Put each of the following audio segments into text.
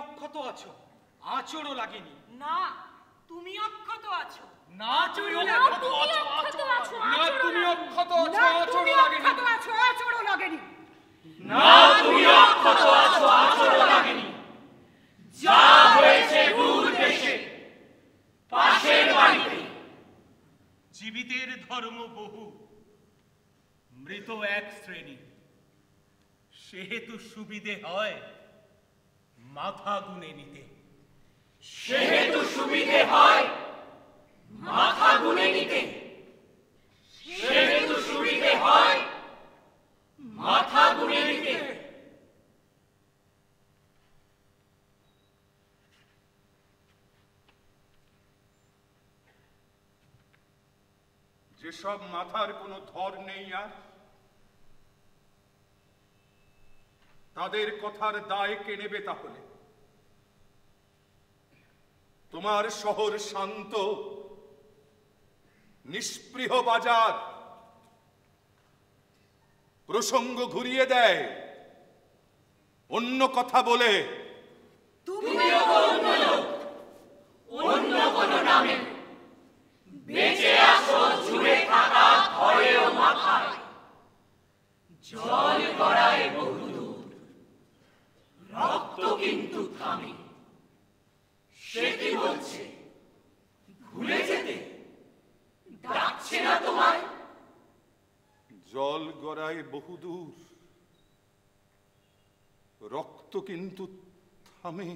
অক্ষত আছো, আঁচড়ও লাগেনি। না, তুমি অক্ষত আছো। না, তুমি অক্ষত আছো, না তুমি অক্ষত আছো, আঁচড়ও লাগেনি। আঁচড়ও লাগেনি। না, তুমি অক্ষত আছো, আঁচড়ও লাগেনি। যা হয়েছে দূর দেশে, পাশের বাড়িতে। জীবিতের ধর্ম বহু, মৃত এক শ্রেণী। সেহেতু সুবিধে হয় মাথা গুনে নিতে। সেহেতু সুবিধে হয় মাথা গুনে নিতে। সেহেতু সুবিধে হয় মাথা গুনে নিতে। যেসব মাথার কোনো ধর নেই আর, তাদের কথার দায় কে নেবে তাহলে? তোমার শহর শান্ত, নিষ্পৃহ বাজার প্রসঙ্গ ঘুরিয়ে দেয় অন্য কথা বলে। তুমিও তো অন্য লোক, অন্য কোনো নামে বেঁচে আসো ঝুলে থাকা ভয়ে ও মাথায়। জল গড়ায় বহুদূর, রক্ত কিন্তু থামে। সে কি বলছে? ভুলে যেতে ডাকছে না তোমায়? জল গড়ায় বহুদূর, রক্ত কিন্তু থামে।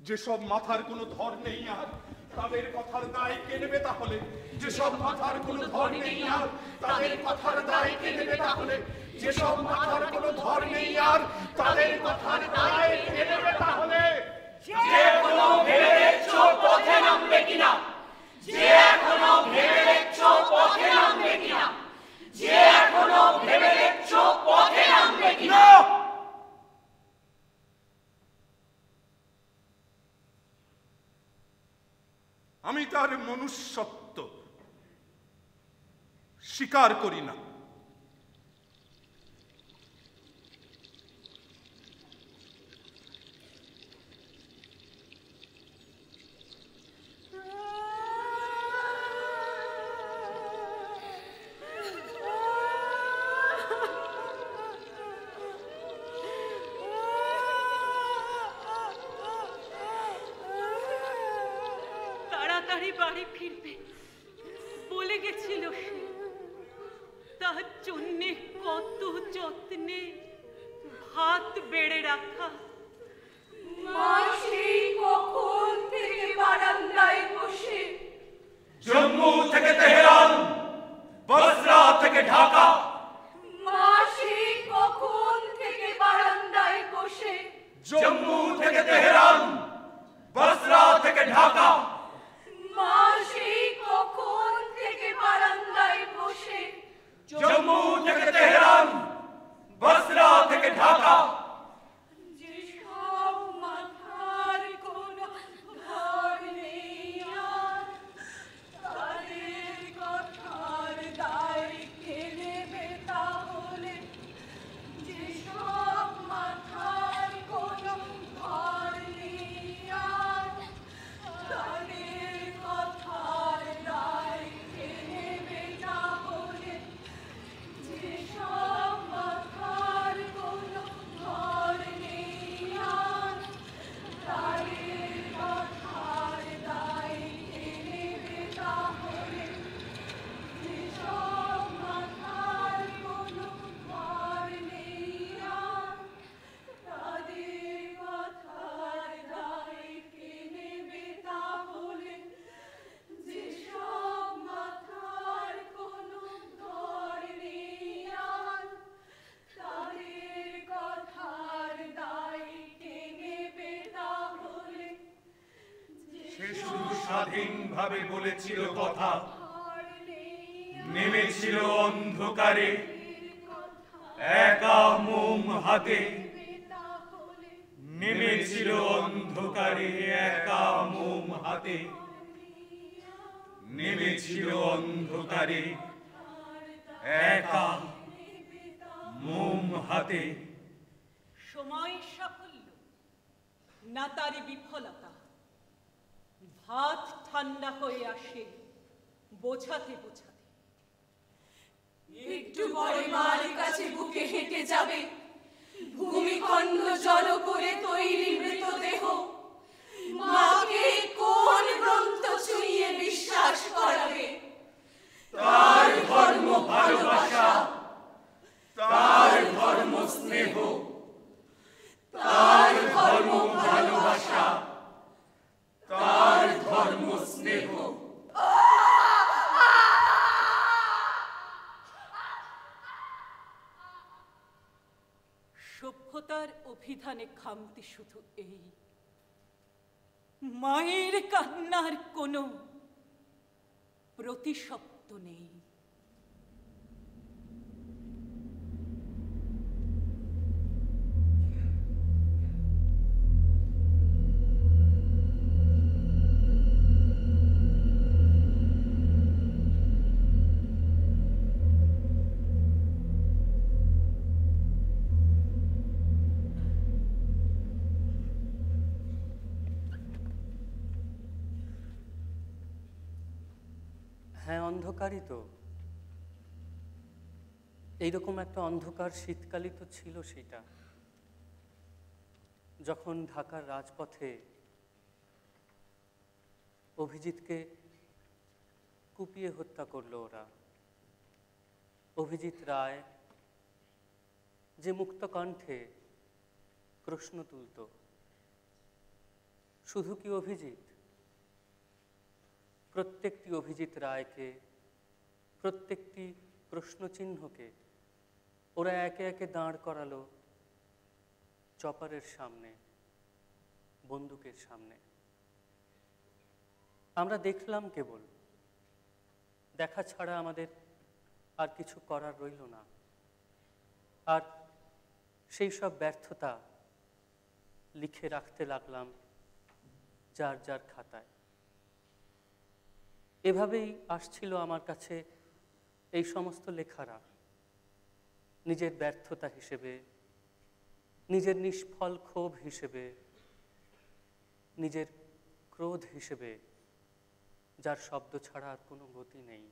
যেসব মাথার কোনো ধর নেই আর, তাদের কথার দায় কে নেবে তাহলে? যেসব মাথার কোনো ধর নেই আর, তাদের কথার দায় কে নেবে তাহলে? যেসব মাথার কোনো ধর নেই আর, তাদের কথার দায় কে নেবে তাহলে? যে এখনো ভেবে দেখছো পথে নামবে কিনা, যে এখনো ভেবে দেখছো পথে নামবে কিনা, যে এখনো ভেবে দেখছো পথে নামবে কিনা। আমি তার মনুষ্যত্ব স্বীকার করি না। তাড়াতাড়ি বাড়ি ফিরবে বলে গেছিল সে। তার জন্যে কত যত্নে ভাত বেড়ে রাখা। মাসি কখন থেকে বারান্দায় বসে, জম্মু থেকে তেহরান, বসরা থেকে ঢাকা। মাসি কখন থেকে বারান্দায় বসে, জম্মু থেকে তেহরান, বসরা থেকে ঢাকা। মাসি কখন থেকে বারান্দায় বসে, জম্মু থেকে তেহরান, বসরা থেকে ঢাকা। যেসব মাথার কোনো ধর নেই আর, তাদের কথার দায় কে নেবে তাহলে? যেসব মাথার কোনো ধর নেই আর, তাদের কথার দায় কে নেবে তাহলে? যেসব মাথার কোনো ধর নেই আর, তাদের কথার দায় কে নেবে তাহলে? যেসব মাথার কোনো ধর নেই আর, তাদের কথার দায় কে নেবে তাহলে? যেসব মাথার কোনো ধর নেই আর, তাদের কথার দায় কে নেবে তাহলে? সে শুধু স্বাধীনভাবে বলেছিল কথা, ধর নেই নেমেছিল অন্ধকারে একা মোম হাতে। তাহলে? নেমেছিল অন্ধকারে একা মোম হাতে। নেমেছিল অন্ধকারে একা মোম হাতে। সময় সাফল্য না তারই বিফলতা। ভাত ঠান্ডা হয়ে আসে বোঝাতে বোঝাতে। একটু পরে মার কাছে বুকে হেঁটে যাবে, ভূমিখণ্ড জল করে তৈরি মৃতদেহ। মাকে কোন গ্রন্থ ছুঁয়ে বিশ্বাস করাবে? তার ধর্ম ভালোবাসা, তার ধর্ম স্নেহ, তার ধর্ম ভালোবাসা, তার ধর্ম স্নেহ। সভ্যতার অভিধানে খামতি শুধু এই, মায়ের কান্নার কোনো প্রতিশব্দ নেই। হ্যাঁ, অন্ধকারই তো। এইরকম একটা অন্ধকার শীতকালই তো ছিল সেটা, যখন ঢাকার রাজপথে অভিজিৎকে কুপিয়ে হত্যা করলো ওরা। অভিজিৎ রায় যে মুক্ত কণ্ঠে প্রশ্ন তুলত, শুধু কি অভিজিৎ, প্রত্যেকটি অভিজিৎ রায়কে, প্রত্যেকটি প্রশ্নচিহ্নকে ওরা একে একে দাঁড় করালো চপারের সামনে, বন্দুকের সামনে। আমরা দেখলাম কেবল, দেখা ছাড়া আমাদের আর কিছু করার রইল না। আর সেই সব ব্যর্থতা লিখে রাখতে লাগলাম যার যার খাতায়। এভাবেই আসছিল আমার কাছে এই সমস্ত লেখারা, নিজের ব্যর্থতা হিসেবে, নিজের নিষ্ফল ক্ষোভ হিসেবে, নিজের ক্রোধ হিসেবে, যার শব্দ ছাড়া আর কোনো গতি নেই।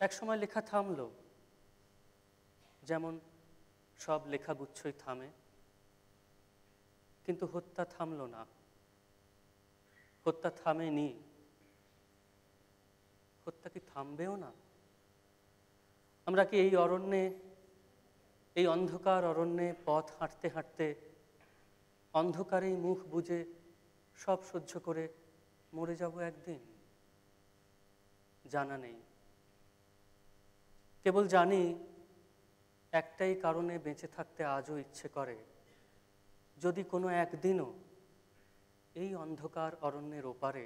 একসময় লেখা থামল, যেমন সব লেখাগুচ্ছই থামে, কিন্তু হত্যা থামল না, হত্যা থামেনি। হত্যা কি থামবেও না? আমরা কি এই অরণ্যে, এই অন্ধকার অরণ্যে পথ হাঁটতে হাঁটতে অন্ধকারেই মুখ বুজে সব সহ্য করে মরে যাব একদিন? জানা নেই। কেবল জানি একটাই কারণে বেঁচে থাকতে আজও ইচ্ছে করে, যদি কোনো একদিনও এই অন্ধকার অরণ্যের ওপারে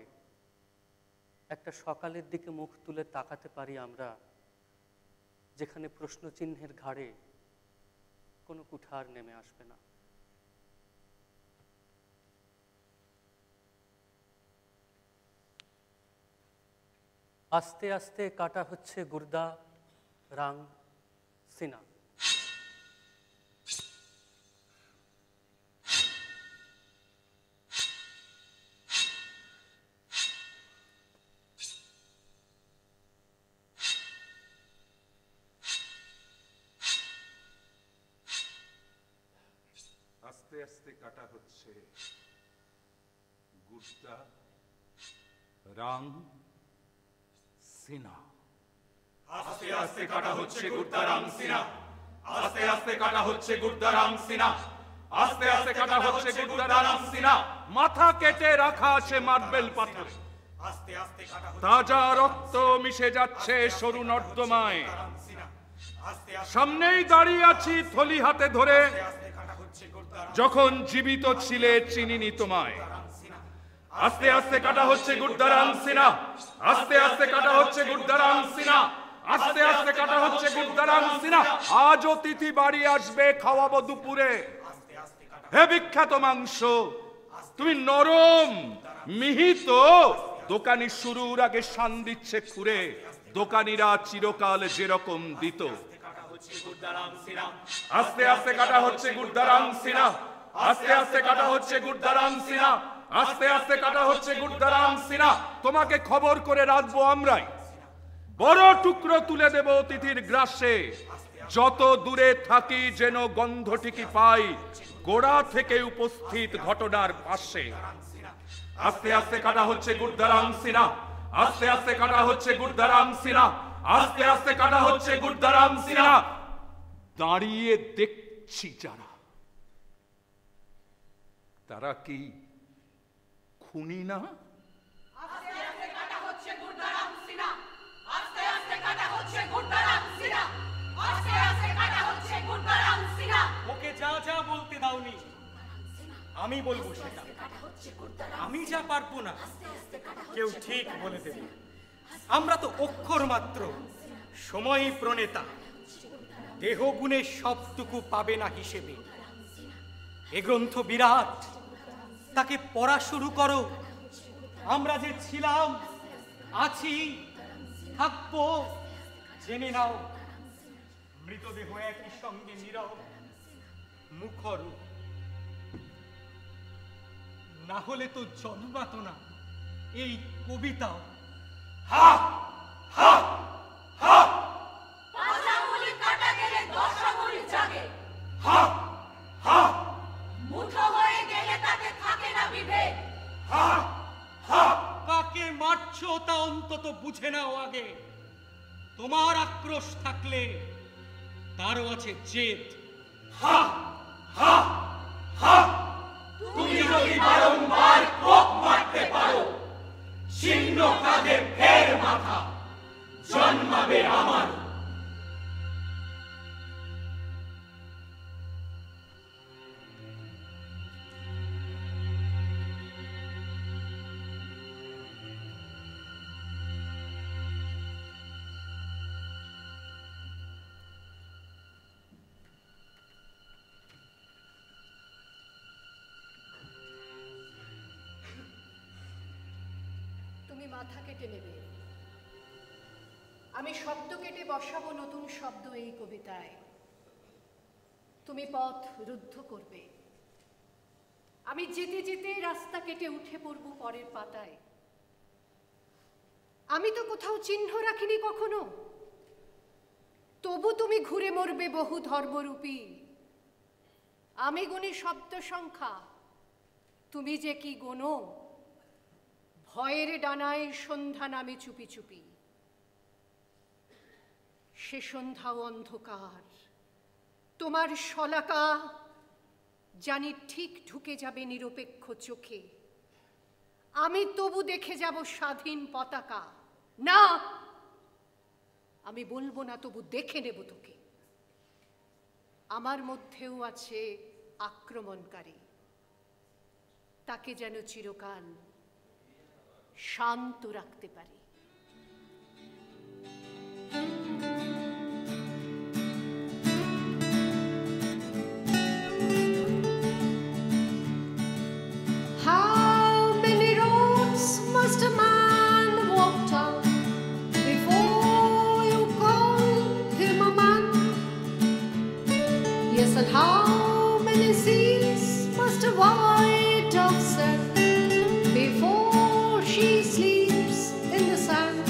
একটা সকালের দিকে মুখ তুলে তাকাতে পারি আমরা, যেখানে প্রশ্নচিহ্নের ঘাড়ে কোনো কুঠার নেমে আসবে না। আস্তে আস্তে কাটা হচ্ছে গুর্দা রাং সিনা। আস্তে আস্তে কাটা হচ্ছে গুর্দা রাং সিনা। আস্তে আস্তে কাটা হচ্ছে গুর্দা রাং সিনা, আস্তে আস্তে কাটা হচ্ছে গুর্দা রাং সিনা, আস্তে আস্তে কাটা হচ্ছে গুর্দা রাং সিনা। মাথা কেটে রাখা আছে মার্বেল পাথরে, আস্তে আস্তে কাটা হচ্ছে তাজা রক্ত মিশে যাচ্ছে সরু নর্দমায়। সামনেই দাঁড়িয়ে আছি থলি হাতে ধরে, যখন জীবিত ছিলে চিনিনি তোমায়। আস্তে আস্তে কাটা হচ্ছে গুর্দা রাং সিনা, আস্তে আস্তে কাটা হচ্ছে গুর্দা রাং সিনা, আস্তে আস্তে কাটা হচ্ছে গুর্দা রাং সিনা। আজ অতিথি বাড়ি আসবে, খাওয়াবো দুপুরে। হে বিখ্যাত মাংস, তুমি নরম মিহিত। দোকানি শুরুর আগে শান দিচ্ছে খুঁড়ে, দোকানিরা চিরকাল যেরকম দিত। আস্তে আস্তে কাটা হচ্ছে গুর্দা রাং সিনা, আস্তে আস্তে কাটা হচ্ছে গুরদারাম সিনা, আস্তে আস্তে কাটা হচ্ছে গুরদারাম সিনা। তোমাকে খবর করে রাখবো আমরাই, বড় টুকরো তুলে দেব অতিথির গ্রাসে। যত দূরে থাকি যেন গন্ধটিকি পাই গোড়া থেকে উপস্থিত ঘটনার পাশে। আস্তে আস্তে কাটা হচ্ছে গুরদারাম সিনা, আস্তে আস্তে কাটা হচ্ছে গুরদারাম সিনা, আস্তে আস্তে কাটা হচ্ছে গুরদারাম সিনা। দাঁড়িয়ে দেখছি যারা, তারা কি খুনি না? আস্তে আস্তে কাটা হচ্ছে গুরদারাম সিনা, আস্তে আস্তে কাটা হচ্ছে গুরদারাম সিনা, আস্তে আস্তে কাটা হচ্ছে গুরদারাম সিনা। ওকে যা যা বলতে দাওনি, আমি বলবো সেটা। আমি যা পারবো না কেউ ঠিক বলে দেবে। আমরা তো অক্ষর মাত্র, সময় প্রণেতা। দেহগুণে সবটুকু পাবে না হিসেবে। এ গ্রন্থ বিরাট, তাকে পড়া শুরু করো। আমরা যে ছিলাম, আছি, থাকবো, জেনে নাও। মৃতদেহ একই সঙ্গে নীরব, মুখর। না হলে তো জন্মাতো না এই কবিতাও। হা হা হা পাঁচ আঙুলে কাটা গেলে 10 আঙুল জাগে। হা হা মুঠো হয়ে গেলে তাতে থাকে না বিভেদ। হা হা কাকে মারছো তা অন্তত বুঝে নাও আগে। তোমার আক্রোশ থাকলে তারও আছে জেদ। হা হা হা তুমি যদি বারংবার কোপ মারতে পারো, ছিন্ন কাঁধে ফের মাথা জন্মাবে আমার। তুমি মাথা কেটে নেবে, আমি শব্দ কেটে বসাবো নতুন শব্দ এই কবিতায়। তুমি পথ রুদ্ধ করবে, আমি যেতে যেতে রাস্তা কেটে উঠে পড়ব পরের পাতায়। আমি তো কোথাও চিহ্ন রাখিনি কখনো, তবু তুমি ঘুরে মরবে বহু ধর্মরূপী। আমি গুনি শব্দ সংখ্যা, তুমি যে কি গোনো। ভয়ের ডানায় সন্ধ্যা নামে চুপি চুপি, সে সন্ধ্যাও অন্ধকার। তোমার শলাকা জানি ঠিক ঢুকে যাবে নিরপেক্ষ চোখে। আমি তবু দেখে যাব স্বাধীন পতাকা। না, আমি বলবো না, তবু দেখে নেব তোকে। আমার মধ্যেও আছে আক্রমণকারী, তাকে যেন চিরকাল শান্ত রাখতে পারি। How many roads must a man walk down before you call him a man? Yes, and how many seas must a white dove set before she sleeps in the sand?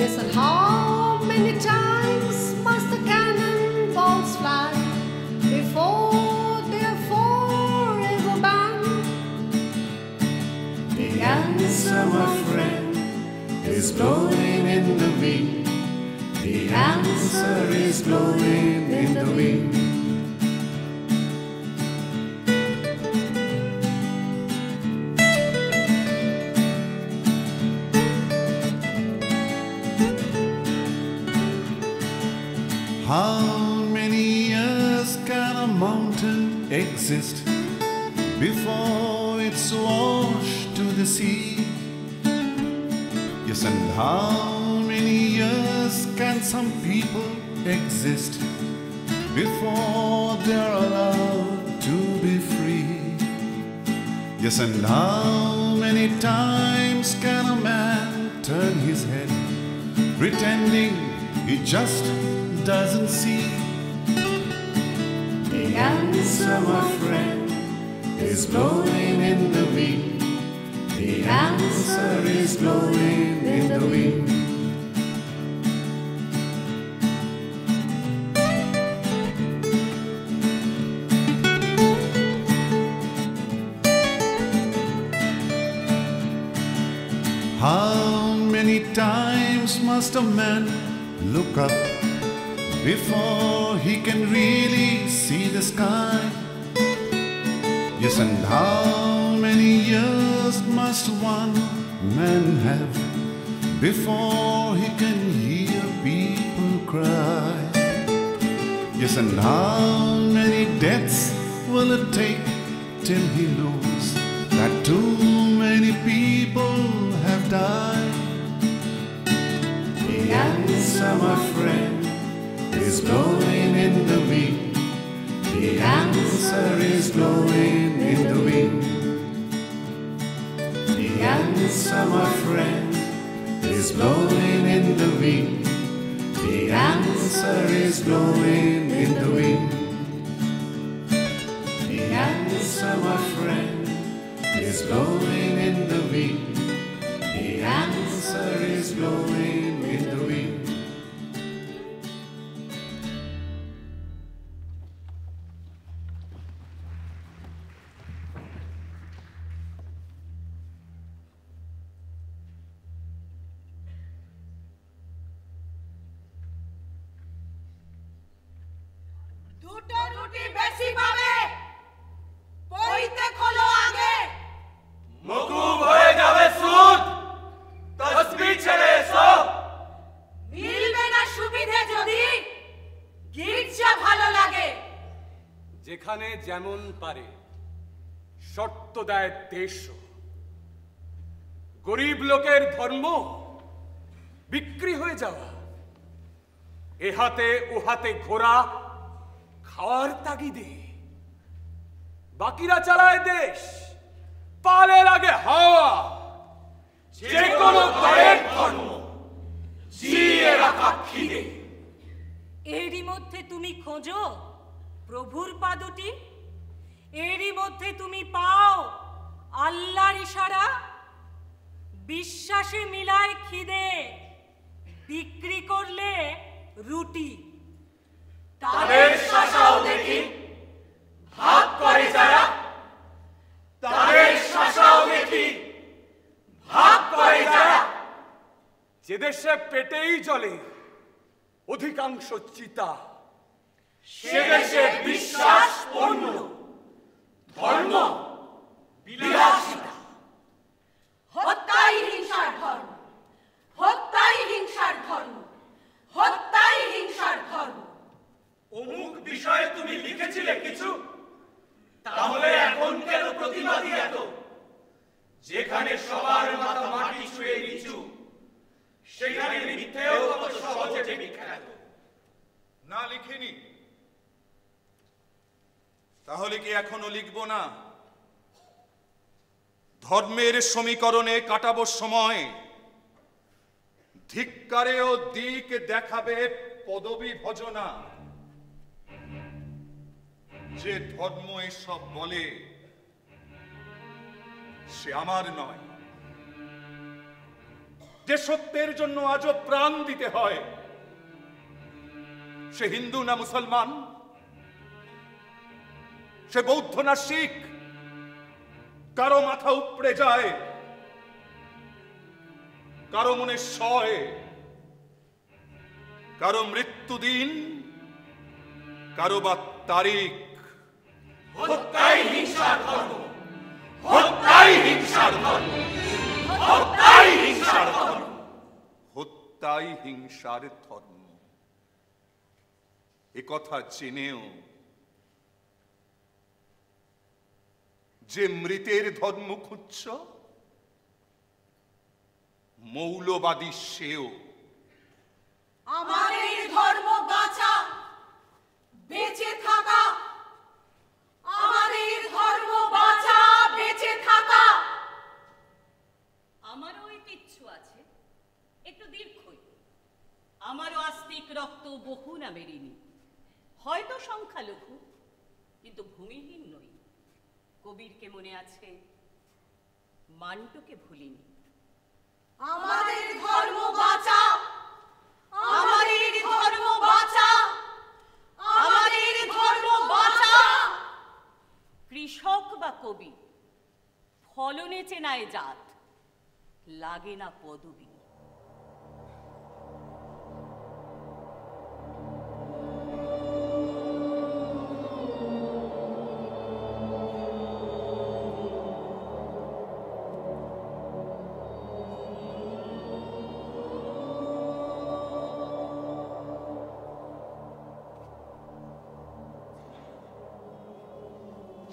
Yes, and how many times must the cannonballs fly before they are forever banned? The answer, my friend, is blowing in the wind. The answer is blowing in the wind. How many years can a mountain exist before it's washed to the sea? Yes, and how many years can some people exist before they're allowed to be free? Yes, and how many times can a man turn his head pretending he just doesn't see? The The answer, my friend, is blowing in the wind. The answer is blowing in the wind. How many times must a man look up before he can really see the sky? Yes, and how many years must one man have before he can hear people cry? Yes, and how many deaths will it take till he knows that too many people have died? The answer, my friend, is blowing in the wind. The answer is blowing in the wind. The answer, my friend, is blowing in the wind. The answer is blowing in the wind. The answer, my friend, is blowing in the wind. The answer is blowing in the wind. দুটো রুটি বেশি পাবে, পইতে খোলো আগে। মকুব হয়ে যাবে সুদ, তসবিহ ছেড়ে এসো। মিলবে না সুবিধে যদি গির্জা ভালো লাগে। যেখানে যেমন পারে শর্ত দেয় দেশ। গরিব লোকের ধর্ম বিক্রি হয়ে যাওয়া, এ হাতে ও হাতে ঘোরা খাওয়ার তাগিদে। বাকিরা চালায় দেশ, পালে লাগে হাওয়া। যে কোনো দলের ধর্ম জিয়ে রাখা খিদে। এরই মধ্যে তুমি খোঁজো প্রভুর পাদুটি, এরই মধ্যে তুমি পাও আল্লাহর ইশারা। বিশ্বাসে মিলায় খিদে, বিক্রি করলে রুটি। তাদের শাসাও দেখি ভাগ করে যারা, তাদের শাসাও দেখি ভাগ করে যারা। যে দেশে পেটেই জ্বলে অধিকাংশ চিতা, সে দেশে বিশ্বাস পূর্ণ, ধর্ম বিলাসিতা। হত্যাই হিংসার ধর্ম, হত্যাই হিংসার ধর্ম, হত্যাই হিংসার ধর্ম। অমুক বিষয়ে তুমি লিখেছিলে কিছু, তাহলে এখন কেন প্রতিবাদী এত? যেখানে সবার মাথা মাটি ছুঁয়ে নিচু, সেখানে মিথ্যেও কত সহজে বিখ্যাত। না লিখিনি, তাহলে কি এখনো লিখব না? ধর্মের সমীকরণে কাটাবো সময়, ধিক্কারেও দিক দেখাবে পদবী ভজনা। যে ধর্ম এসব বলে সে আমার নয়। যে সত্যের জন্য আজও প্রাণ দিতে হয়, সে হিন্দু না মুসলমান, সে বৌদ্ধ না শিখ। কারো মাথা উপড়ে যায়, কারো মনে সয়, কারো মৃত্যুদিন, কারো বা তারিখ। হত্যাই হিংসার ধর্ম, হত্যাই হিংসার ধর্ম, হত্যাই হিংসার ধর্ম। হত্যাই হিংসার ধর্ম, এ কথা জেনেও যে মৃতের ধর্ম খুঁজছ, মৌলবাদী সেও। আমাদের ধর্ম বাঁচা, বেঁচে থাকা। আমাদের ধর্ম বাঁচা, বেঁচে থাকা। আমারও ঐতিহ্য আছে, একটু দীর্ঘই। আমারও আস্তিক রক্ত বহু না বেরিনি, হয়তো সংখ্যালঘু, কিন্তু ভূমিহীন নই। কবিরকে মনে আছে, মান্টুকে ভুলিনি। আমাদের ধর্ম বাঁচা, আমাদের ধর্ম বাঁচা, আমাদের ধর্ম বাঁচা। কৃষক বা কবি, ফলনে চেনায় জাত, লাগে না পদবী।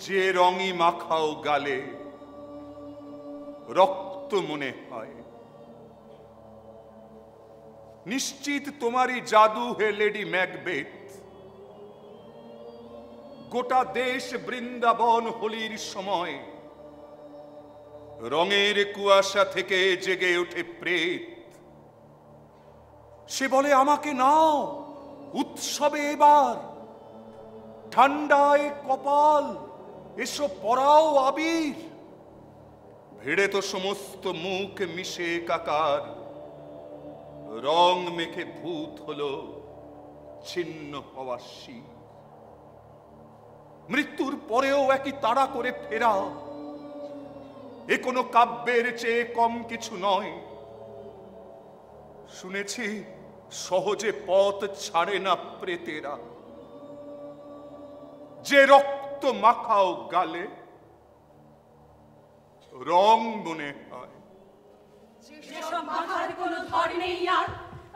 যে রঙই মাখাও গালে রক্ত মনে হয়, নিশ্চিত তোমারই জাদু হে লেডি ম্যাকবেথ। গোটা দেশ বৃন্দাবন হোলির সময় রঙের কুয়াশা থেকে জেগে ওঠে প্রেত। সে বলে আমাকে নাও উৎসবে এবার, ঠান্ডায় কপাল এসো পরাও আবির। ভিড়ে তো সমস্ত মুখ মিশে একাকার, রং মেখে ভূত হলো ছিন্ন হওয়া শির। মৃত্যুর পরেও একই তাড়া করে ফেরা, এ কোনো কাব্যের চেয়ে কম কিছু নয়। শুনেছি সহজে পথ ছাড়ে না প্রেতেরা, যে রক্ত মাখাও গালে রং মনে হয়। যেসব মাথার কোনো ধর নেই আর,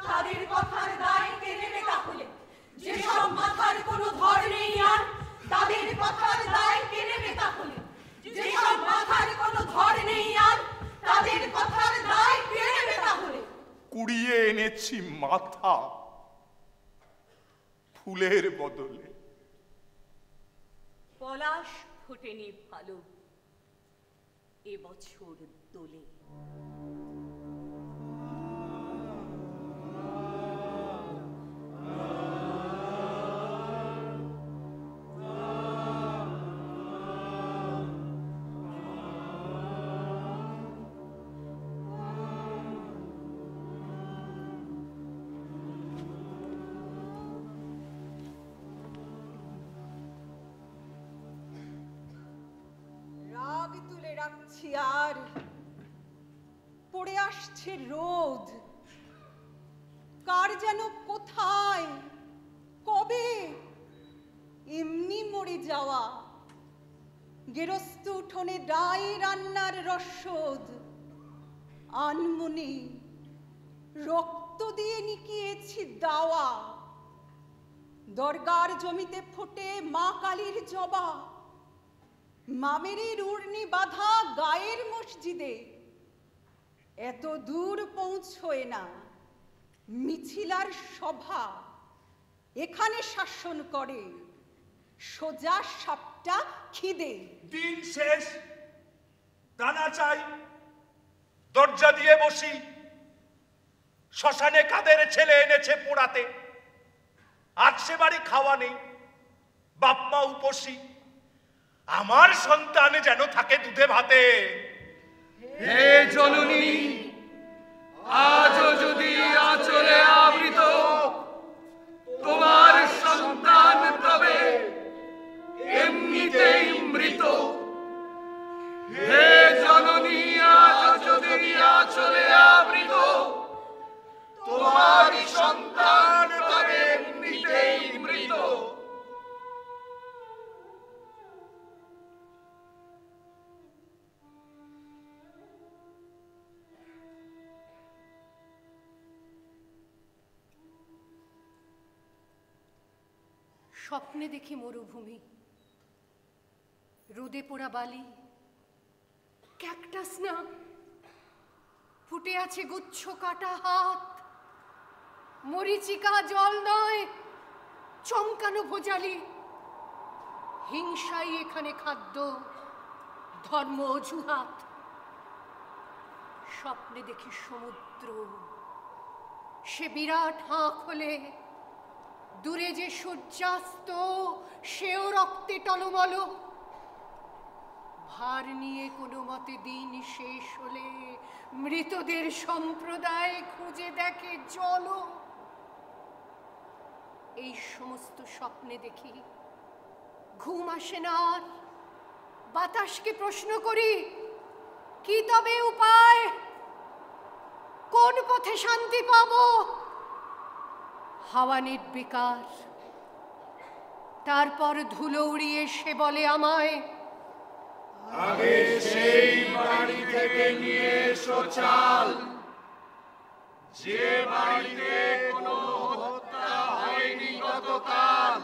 তাদের কথার দায় কে নেবে তাহলে? যেসব মাথার কোনো ধর নেই আর, তাদের কথার দায় কে নেবে তাহলে? যেসব মাথার কোনো ধর নেই আর, তাদের কথার দায় কে নেবে তাহলে? কুড়িয়ে এনেছি মাথা ফুলের বদলে। পলাশ ফোটেনি ভালো এবছর দোলে। রাগ তুলে রাখছি আর পড়ে আসছে রোদ। কার যেন কোথায় কবে এমনি মরে যাওয়া। গেরস্ত উঠোনে ডাই রান্নার রসদ, আনমনে রক্ত দিয়ে নিকিয়েছি দাওয়া। দরগার জমিতে ফোটে মা কালীর জবা, মামেরির উর্নি বাঁধা গায়ের মসজিদে এত দূর পৌঁছয় না মিছিলার সভা। এখানে শাসন করে সোজা সাপটা খিদে। দিন শেষ, দানা চাই, দরজা দিয়ে বসি। শ্মশানে কাদের ছেলে এনেছে পোড়াতে, আজ সে বাড়ি খাওয়া নেই, বাপ মা উপসী। আমার সন্তান যেন থাকে দুধে ভাতে। হে জননী, আজও যদি আঁচলে আবৃত তোমার সন্তান তবে এমনিতেই মৃত। হে জননী, আজও যদি আঁচলে আবৃত তোমার সন্তান তবে এমনিতেই মৃত। স্বপ্নে দেখি মরুভূমি, রোদে পোড়া বালি, ক্যাকটাস না, ফুটে আছে গুচ্ছ কাটা হাত। মরিচিকা জল নয়, চমকানো ভোজালি। হিংসাই এখানে খাদ্য, ধর্ম অজুহাত। স্বপ্নে দেখি সমুদ্র, সে বিরাট হাঁ খোলে, দূরে যে সূর্যাস্ত সেও রক্তে টলমল। ভার নিয়ে কোনো মতে দিন শেষ হলে মৃতদের সম্প্রদায় খুঁজে দেখে জল। এই সমস্ত স্বপ্নে দেখি, ঘুম আসে না আর। বাতাসকে প্রশ্ন করি, কি তবে উপায়? কোন পথে শান্তি পাব? হাওয়া নির্বিকার, তারপর ধুলো উড়িয়ে সে বলে আমায়, আগে সেই বাড়ি থেকে নিয়ে এসো চাল, যে বাড়িতে কোনো হত্যা হয়নি গতকাল।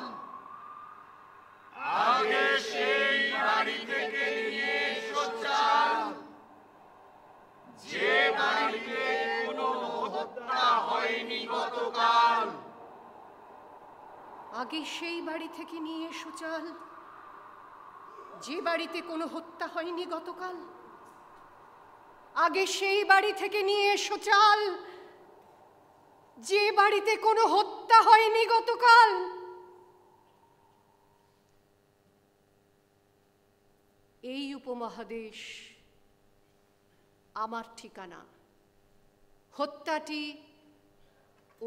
আগে সেই বাড়ি থেকে নিয়ে এসো চাল, যে বাড়িতে কোনো হত্যা হয়নি গতকাল। আগে সেই বাড়ি থেকে নিয়ে এসো চাল, যে বাড়িতে কোনো হত্যা হয়নি গতকাল। আগে সেই বাড়ি থেকে নিয়ে এসো চাল, যে বাড়িতে কোনো হত্যা হয়নি গতকাল। এই উপমহাদেশ আমার ঠিকানা। হত্যাটি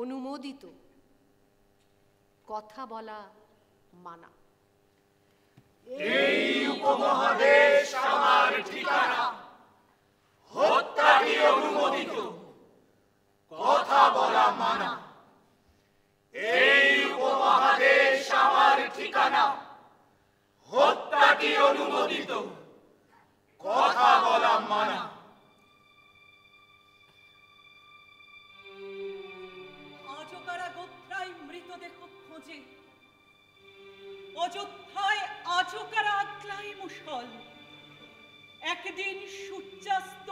অনুমোদিত, কথা বলা মানা। এই উপমহাদেশ আমার ঠিকানা, হত্যাটি অনুমোদিত, কথা বলা মানা। এই উপমহাদেশ আমার ঠিকানা, হত্যাটি অনুমোদিত, কথা বলা মানা। আজকারা গোত্রায় মৃতদেহ খোঁজে, অযোধ্যায় আজকারা আগলায় মুষল। একদিন সূর্যাস্ত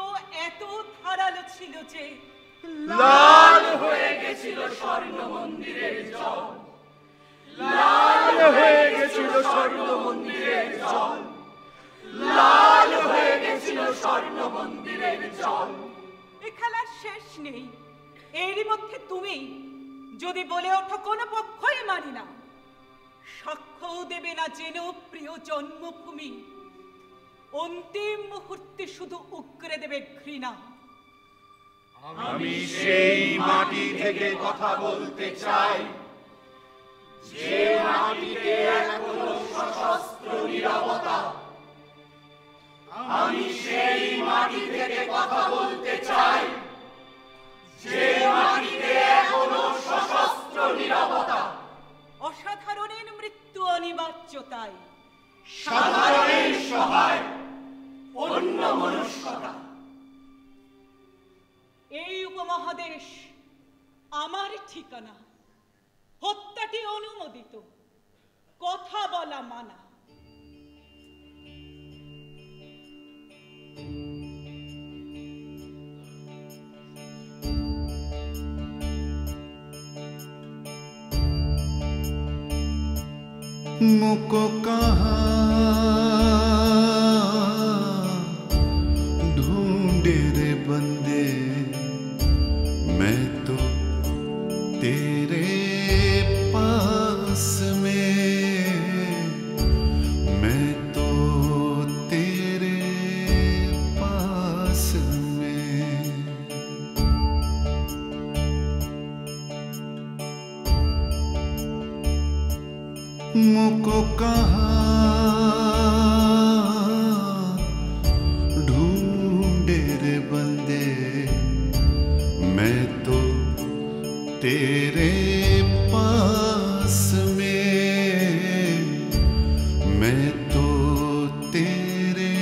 এত ধারালো ছিল যে লাল হয়ে গেছিল স্বর্ণ মন্দিরের জল, লাল হয়ে গেছিল স্বর্ণ মন্দিরের জল, লাল হয়ে গেছিল স্বর্ণ মন্দিরের জল। এ খেলার শেষ নেই। এরই মধ্যে তুমি যদি বলে ওঠো কোনো পক্ষই মানি না, সাক্ষ্যও দেবে না জেনেও প্রিয় জন্মভূমি, অন্তিম মুহূর্তে শুধু উগরে দেবে ঘৃণা। আমি সেই মাটি থেকে কথা বলতে চাই, যে মাটিতে এখনো সশস্ত্র নীরবতা। আমি সেই মাটি থেকে কথা বলতে চাই, যে মাটিতে এখনো সশস্ত্র নীরবতা। অসাধারণের মৃত্যু অনিবার্যতাই, সাধারণের সহায় অন্য মনুষ্যতা। এই উপমহাদেশ আমার ঠিকানা, হত্যাটি অনুমোদিত, কথা বলা মানা। मुको कहाँ ढूंढे रे बंदे, मैं तो तेरे पास में, मैं तो तेरे पास में। मुको कहाँ ढूंढे रे बंदे, मैं तो तेरे पास में, मैं तो तेरे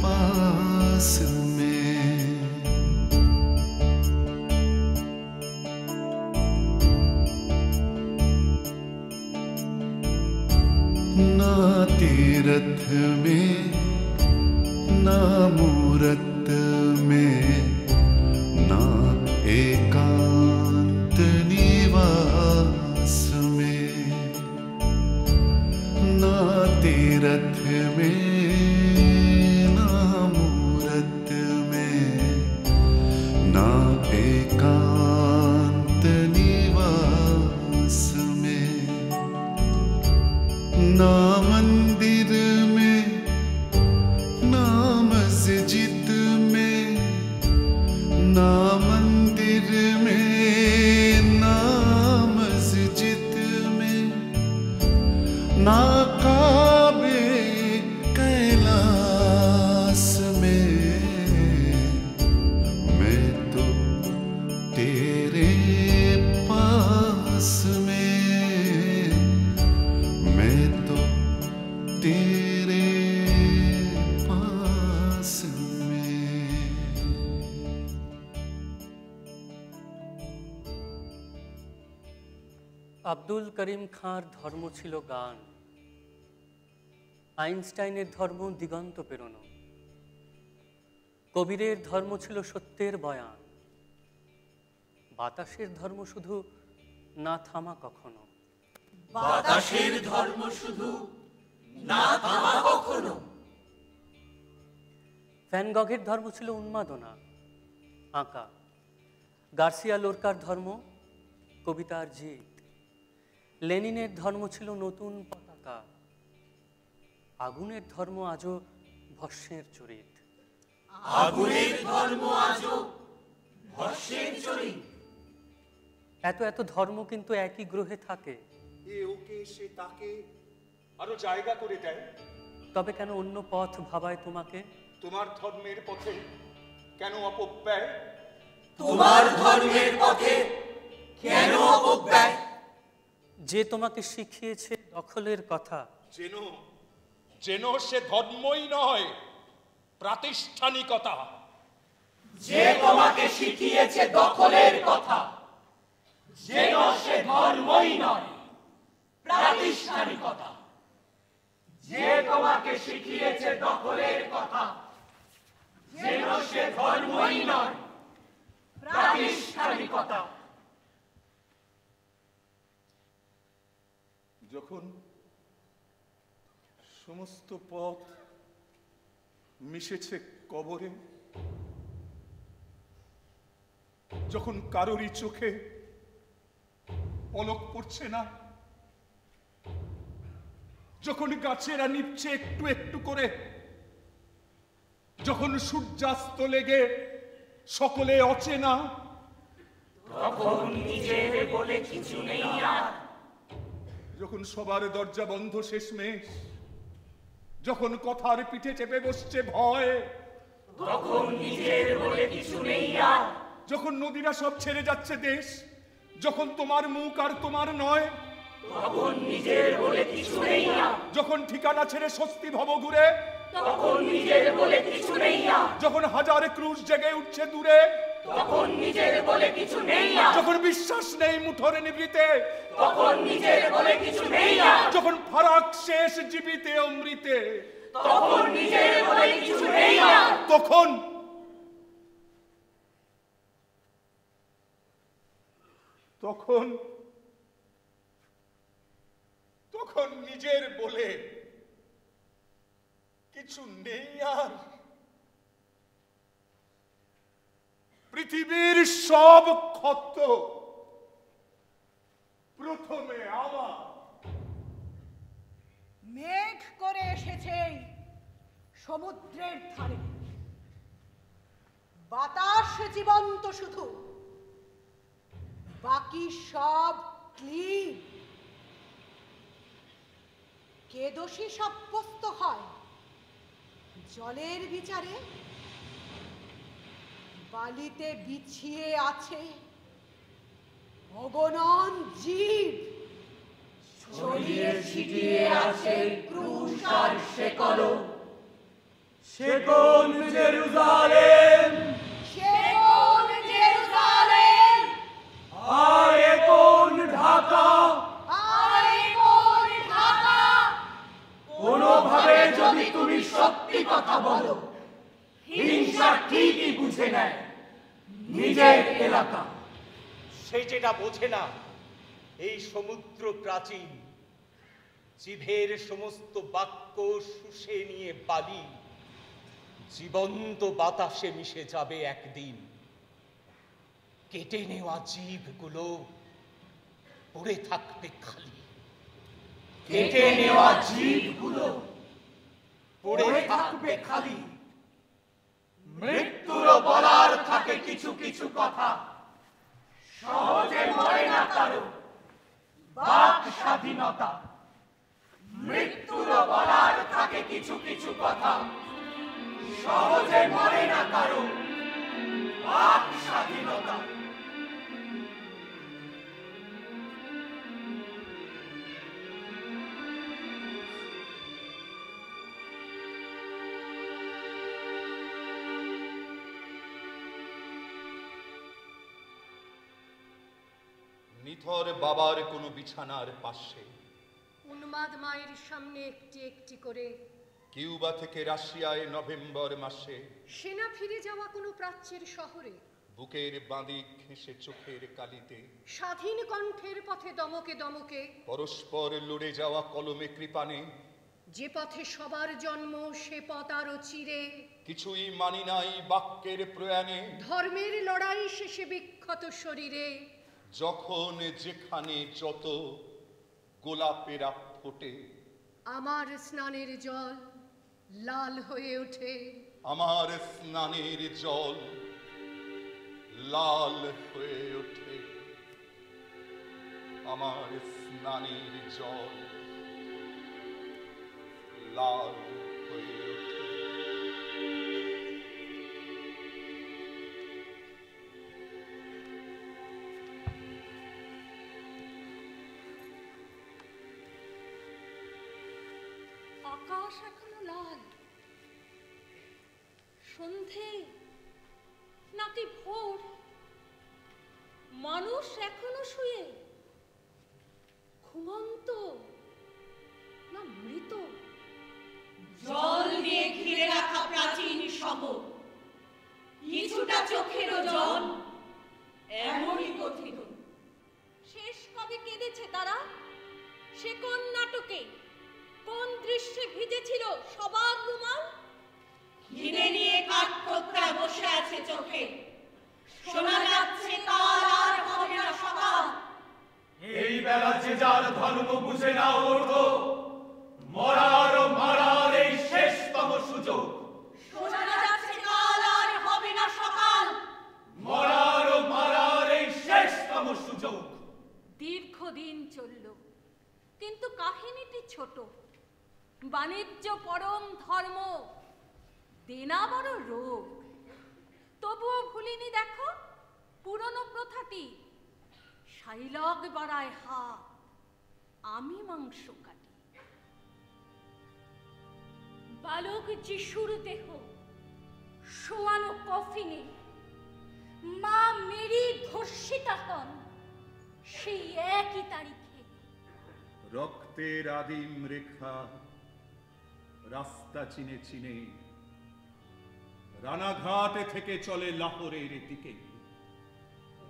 पास में। ना तीरथ में ना मूरत में, ना एकांत निवास में। ना तीरथ में ना मूरत में, ना एकांत निवास में। আব্দুল করিম খাঁর ধর্ম ছিল গান, আইনস্টাইনের ধর্ম দিগন্ত পেরোনো, কবিরের ধর্ম ছিল সত্যের বয়ান, বাতাসের ধর্ম শুধু না থামা কখনো। বাতাসের ধর্ম শুধু না থামা কখনো। ভ্যান গঘের ধর্ম ছিল উন্মাদনা, আঁকা। গার্সিয়া লোরকার ধর্ম কবিতার জিত। লেনিনের ধর্ম ছিল নতুন পতাকা। আগুনের ধর্ম আজও ভস্মের চরিত। আগুনের ধর্ম আজও ভস্মের চরিত। এত এত ধর্ম কিন্তু একই গ্রহে থাকে। এ ওকে সে তাকে আরো জায়গা করে দেয়। তবে কেন অন্য পথ ভাবায় তোমাকে? তোমার ধর্মের পথে কেন অপব্যয়? তোমার ধর্মের পথে কেন অপব্যয়? যে তোমাকে শিখিয়েছে দখলের কথা। যেন সে ধর্মই নয়, প্রাতিষ্ঠানিকতা। যে তোমাকে শিখিয়েছে দখলের কথা, যেন সে ধর্মই নয়, প্রাতিষ্ঠানিকতা। যে তোমাকে শিখিয়েছে দখলের কথা, যেন সে ধর্মই নয়, প্রাতিষ্ঠানিকতা। যখন সমস্ত পথ মিশেছে কবরে, যখন কারোরই চোখে পলক পড়ছে না, যখন গাছেরা নিচ্ছে একটু একটু করে, যখন সূর্যাস্ত লেগে সকলে অচেনা, তখন নিজের বলে কিছু নেই আর। যখন সবার দরজা বন্ধ শেষমেশ, যখন কথার পিঠে চেপে বসছে ভয়, তখন নিজের বলে কিছু নেই আর। যখন নদীরা সব ছেড়ে যাচ্ছে দেশ, যখন তোমার মুখ আর তোমার নয়, তখন নিজের বলে কিছু নেই আর। যখন ঠিকানা ছেড়ে স্বস্তি ভব ঘুরে, তখন নিজের বলে কিছু নেই আর। যখন হাজার ক্রুশ জেগে উঠছে দূরে, তখন নিজের বলে কিছু নেই আর। যখন বিশ্বাস নেই মুঠোর নিভৃতে, তখন নিজের বলে কিছু নেই আর। যখন ফারাক শেষ জীবিতে অমৃতে, তখন নিজের বলে কিছু নেই আর। তখন তখন তখন নিজের বলে কিছু নেই আর। পৃথিবীর সব ক্ষত প্রথমে আমার। মেঘ করে এসেছে সমুদ্রের ধারে, বাতাস জীবন্ত শুধু, বাকি সব ক্লিন। কে দোষী সাব্যস্ত হয় জলের বিচারে? বালিতে বিছিয়ে আছে অগণন জীব, ছড়িয়ে ছিটিয়ে আছে ক্রুশ আর শেকল। সে কোন জেরুজালেম, সে কোন জেরুজালেম, আর এ কোন ঢাকা? আর এ কোন ঢাকা? কোনোভাবে যদি তুমি সত্যি কথা বলো, হিংসা ঠিকই বুঝে নেয় নিজের এলাকা। সে যেটা বোঝে না, এই সমুদ্র প্রাচীন, জিভের সমস্ত বাক্য শুষে নিয়ে বালি জীবন্ত বাতাসে মিশে যাবে একদিন। কেটে নেওয়া জীবগুলো পড়ে থাকবে খালি। কেটে নেওয়া জীবগুলো পড়ে থাকবে খালি। মৃত্যুরও বলার থাকে কিছু কিছু কথা, সহজে মরে না কারো বাক স্বাধীনতা। মৃত্যুরও বলার থাকে কিছু কিছু কথা, সহজে মরে না কারো বাক স্বাধীনতা। নিথর বাবার কোনো বিছানার পাশে, উন্মাদ মায়ের সামনে একটি একটি করে, কিউবা থেকে রাশিয়ায় নভেম্বর মাসে, সেনা ফিরে যাওয়া কোনো প্রাচ্যের শহরে, বুকের বাঁদিক ঘেঁষে চোখের কালিতে, স্বাধীন কণ্ঠের পথে দমকে দমকে, পরস্পর লড়ে যাওয়া কলমে কৃপানে, যে পথে সবার জন্ম সে পথ আরো চিরে, কিছুই মানি নাই বাক্যের প্রয়াণে, ধর্মের লড়াই শেষে বিক্ষত শরীরে, যখন যেখানে যত গোলাপেরা ফোটে, আমার স্নানের জল লাল হয়ে ওঠে, আমার স্নানের জল লাল হয়ে ওঠে, আমার স্নানের জল লাল হয়ে ওঠে। আকাশ এখনো লাল, সন্ধে নাকি ভোর, মানুষ এখনো শুয়ে, ঘুমন্ত না মৃত? জল দিয়ে ঘিরে রাখা প্রাচীন শহর, কিছুটা চোখেরও জল, এমনই কথিত। শেষ কবে কেঁদেছে তারা? সে কোন নাটকে, কোন দৃশ্যে ভিজেছিল সবার রুমাল? ঘিরে নিয়ে কাঠঠোকরা বসে আছে চোখে, শোনা যাচ্ছে কাল আর হবে না সকাল। এই বেলা যে যার ধর্ম বুঝে না ওঠো, মরার ও মারার এই শেষতম সুযোগ। শোনা যাচ্ছে কাল আর হবে না সকাল, মরার ও মারার এই শেষতম সুযোগ। দীর্ঘদিন চলল, কিন্তু কাহিনীটি ছোট। বাণিজ্য পরম ধর্ম, দেনা বড় রোগ। তবুও ভুলিনি দেখো পুরনো প্রথাটি, শাইলগ বাড়ায় হাত, আমি মাংস কাটি। বালক যিশুর দেহ শোয়ানো কফিনে, মা মেরি ধর্ষিতা হন সেই একই তারিখে। রক্তের আদিম রেখা রাস্তা চিনে চিনে রানাঘাট থেকে চলে লাহোরের দিকে।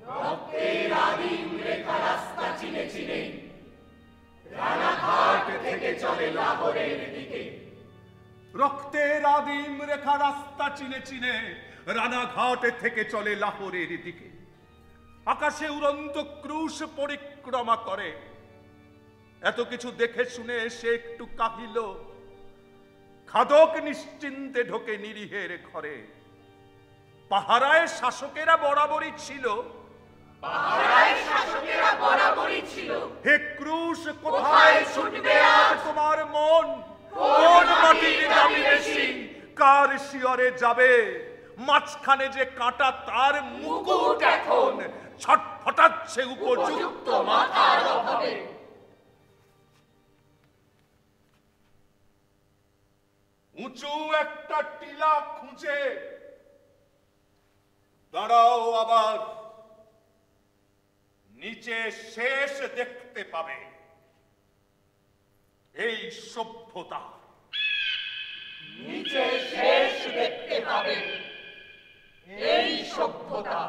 রক্তের আদিম রেখা রাস্তা চিনে চিনে রানাঘাট থেকে চলে লাহোরের দিকে। রক্তের আদিম রেখা রাস্তা চিনে চিনে রানাঘাট থেকে চলে লাহোরের দিকে। আকাশে উড়ন্ত ক্রুশ পরিক্রমা করে। এত কিছু দেখে শুনে সে একটু কাহিল। খাদক নিশ্চিন্তে ঢোকে নিরীহের ঘরে। পাহারায় শাসকেরা বরাবরই ছিল। পাহারায় শাসকেরা বরাবরই ছিল। হে ক্রুশ, কোথায় ছুটবে আজ তোমার মন? কোন মাটির দাবি বেশি? কার শিয়রে যাবে? মাঝখানে যে কাঁটা তার মুকুট এখন ছটফটাচ্ছে উপযুক্ত মাথার অভাবে। উঁচু একটা টিলা খুঁজে দাঁড়াও, আবার নিচে শেষ দেখতে পাবে এই সভ্যতা। নিচে শেষ দেখতে পাবে এই সভ্যতা।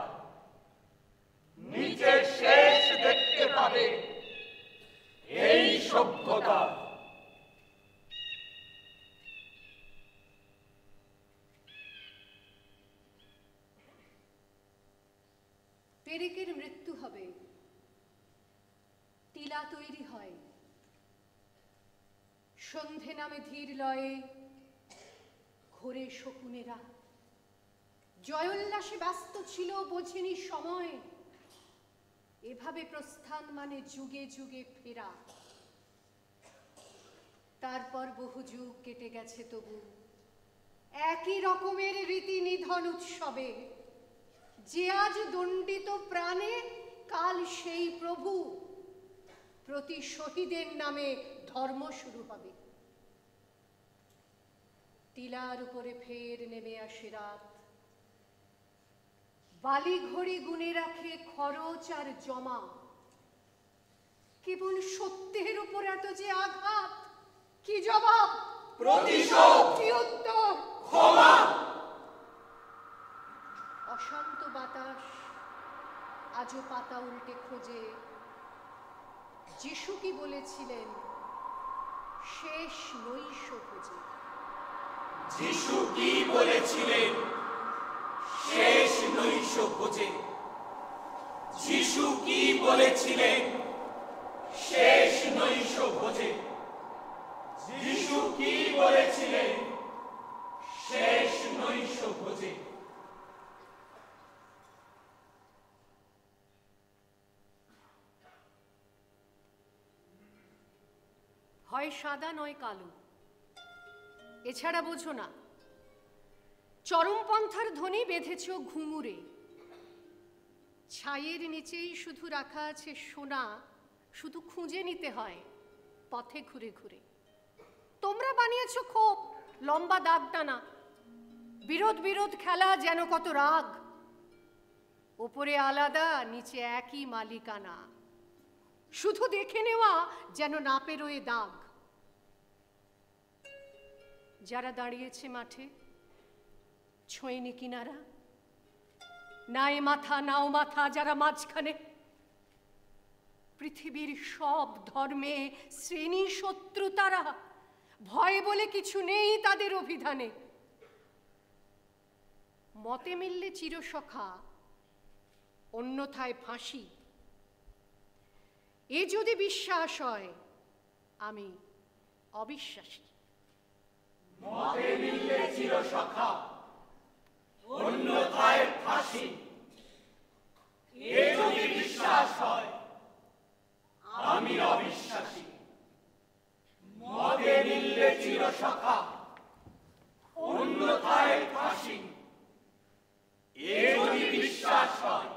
নিচে শেষ দেখতে পাবে এই সভ্যতা। পেরেকের মৃত্যু হবে, টিলা তৈরি হয়। সন্ধে নামে ধীর লয়ে ঘোরে শকুনেরা। জয়োল্লাসে ব্যস্ত ছিল, বোঝেনি সময়। এভাবে প্রস্থান মানে যুগে যুগে ফেরা। তারপর বহু যুগ কেটে গেছে, তবু একই রকমের রীতি নিধন উৎসবে। যে আজ দণ্ডিত প্রাণে, কাল সেই প্রভু। প্রতি শহীদের নামে ধর্ম শুরু হবে। টিলার উপরে ফের নেমে আসে রাত। বালি ঘড়ি গুনে রাখে খরচ আর জমা। কেবল সত্যের উপর এত যে আঘাত, কি জবাব? প্রতিশোধ। কি উত্তর? ক্ষমা। অশান্ত বাতাস আজও পাতা উল্টে খোঁজে। যিশু কি বলেছিলেন? শেষ নৈশ ভোজে। যিশু কি বলেছিলেন? শেষ নৈশ ভোজে। যিশু কি বলেছিলেন? শেষ নৈশ ভোজে। যিশু কি বলেছিলেন? শেষ নৈশ ভোজে। হয় সাদা নয় কালো, এছাড়া বোঝো না। চরমপন্থার ধ্বনি বেঁধেছ ঘুঙুরে। ছাইয়ের নিচেই শুধু রাখা আছে সোনা, শুধু খুঁজে নিতে হয় পথে ঘুরে ঘুরে। তোমরা বানিয়েছ ক্ষোভ, লম্বা দাগ টানা। বিরোধ বিরোধ খেলা যেন কত রাগ। ওপরে আলাদা, নিচে একই মালিকানা। শুধু দেখে নেওয়া যেন না পেরোয় দাগ। যারা দাঁড়িয়েছে মাঠে ছোঁয়নি কিনারা, নাই মাথা নাও মাথা যারা মাঝখানে। পৃথিবীর সব ধর্মে শ্রেণী শত্রু তারা, ভয় বলে কিছু নেই তাদের অভিধানে। মতে মিললে চিরসখা, অন্যথায় ফাঁসি। এ যদি বিশ্বাস হয়, আমি অবিশ্বাসী। মতে মিললে চিরসখা, অন্যথায় ফাঁসি। এ যদি বিশ্বাস হয়, আমি অবিশ্বাসী। মতে মিললে চিরসখা, অন্যথায় ফাঁসি। এ যদি বিশ্বাস হয়,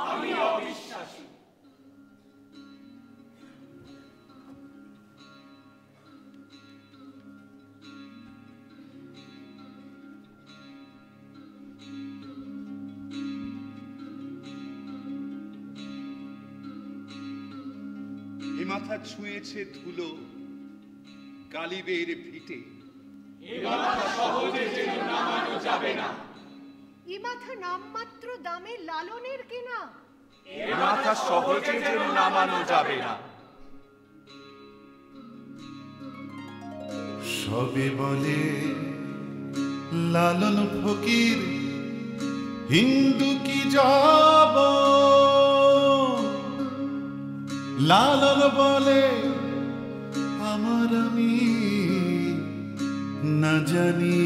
আমি অবিশ্বাসী। এ মাথা ছুঁয়েছে ধুলো গালিবের ভিটে। এ মাথা সহজে যেন নামানো যাবে না। এ মাথা নামমাত্র দামে লালনের কেনা। এ মাথা সহজে যেন নামানো যাবে না। সবে বলে লালন ফকির হিন্দু কি যাব, লালন বলে আমার আমি না জানি,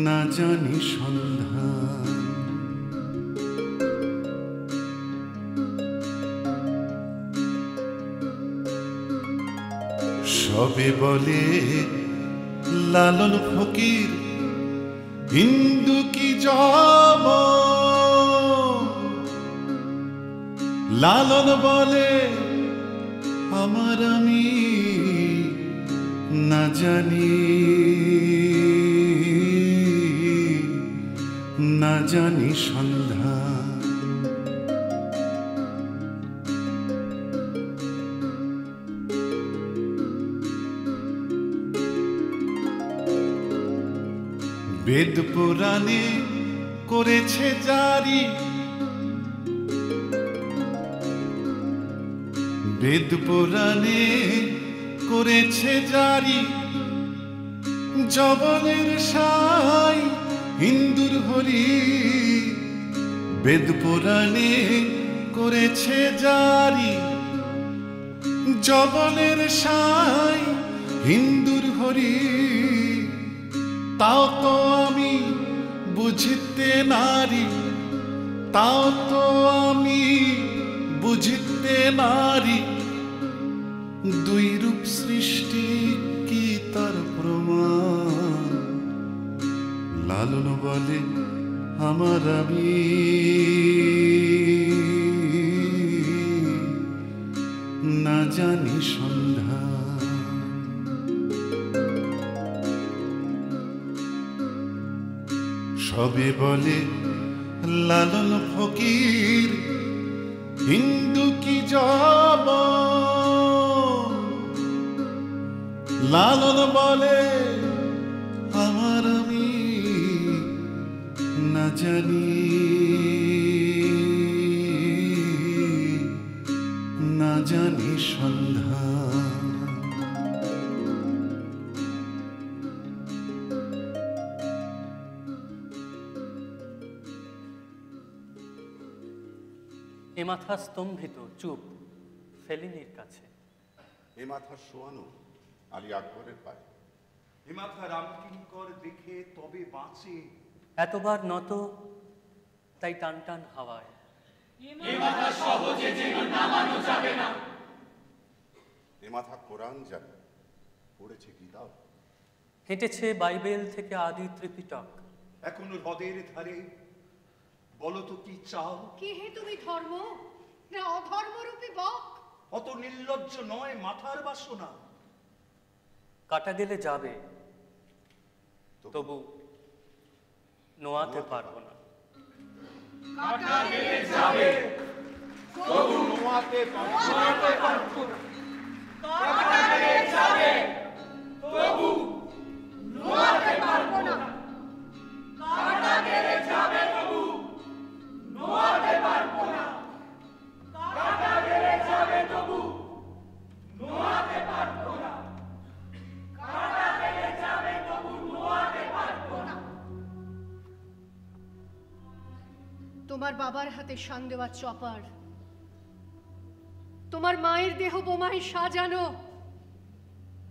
না জানি সন্ধান। সবে বলে লালন ফকির হিন্দু কি যাব, লালন বলে আমার আমি না জানি, না জানি সন্ধান। বেদ পুরাণে করেছে জারি, বেদ পুরাণে করেছে জারি, জবনের সাই হিন্দুর হরি। বেদ পুরাণে করেছে জারি, জবনের সাই হিন্দুর হরি। তাও তো আমি বুঝিতে নারী, তাও তো আমি বুঝিতে নারী। দুই রূপ সৃষ্টি কি তার প্রমাণ? লালন বলে আমার আমি না জানি সন্ধান। সবে বলে লালন ফকির হিন্দু কি যাব লালন বলে আমার আমি না জানি না জানি সন্ধ্যা এ মাথা স্তম্ভিত চুপ ফেলিনির কাছে, এ মাথা শোয়ানো আলী আকবরের পায়ে, এ মাথা রামকিঙ্কর দেখে তবে বাঁচে, এতবার নত তাই টান টান হাওয়ায়, এ মাথা সহজে যেন নামানো যাবে না, এ মাথা কোরআন জানে পড়েছে গীতাও, হেঁটেছে বাইবেল থেকে আদি ত্রিপিটক, এখনো হ্রদের ধারে বলো তো কি চাও? কি হে তুমি ধর্ম না অধর্মরূপী বক? অত নির্লজ্জ নয় মাথার বাসনা, কাটা গেলে যাবে তবু নোয়াতে পারবো না, কাটা গেলে যাবে তবু নোয়াতে পারবো না, কাটা গেলে যাবে তবু নোয়াতে পারবো না, কাটা গেলে যাবে তবু নোয়াতে পারবো না, কাটা গেলে যাবে তবু নোয়াতে পারবো না, কাটা গেলে যাবে তবু নোয়াতে পারবো না। তোমার বাবার হাতে শান দেওয়া চপার, তোমার মায়ের দেহ বোমায় সাজানো,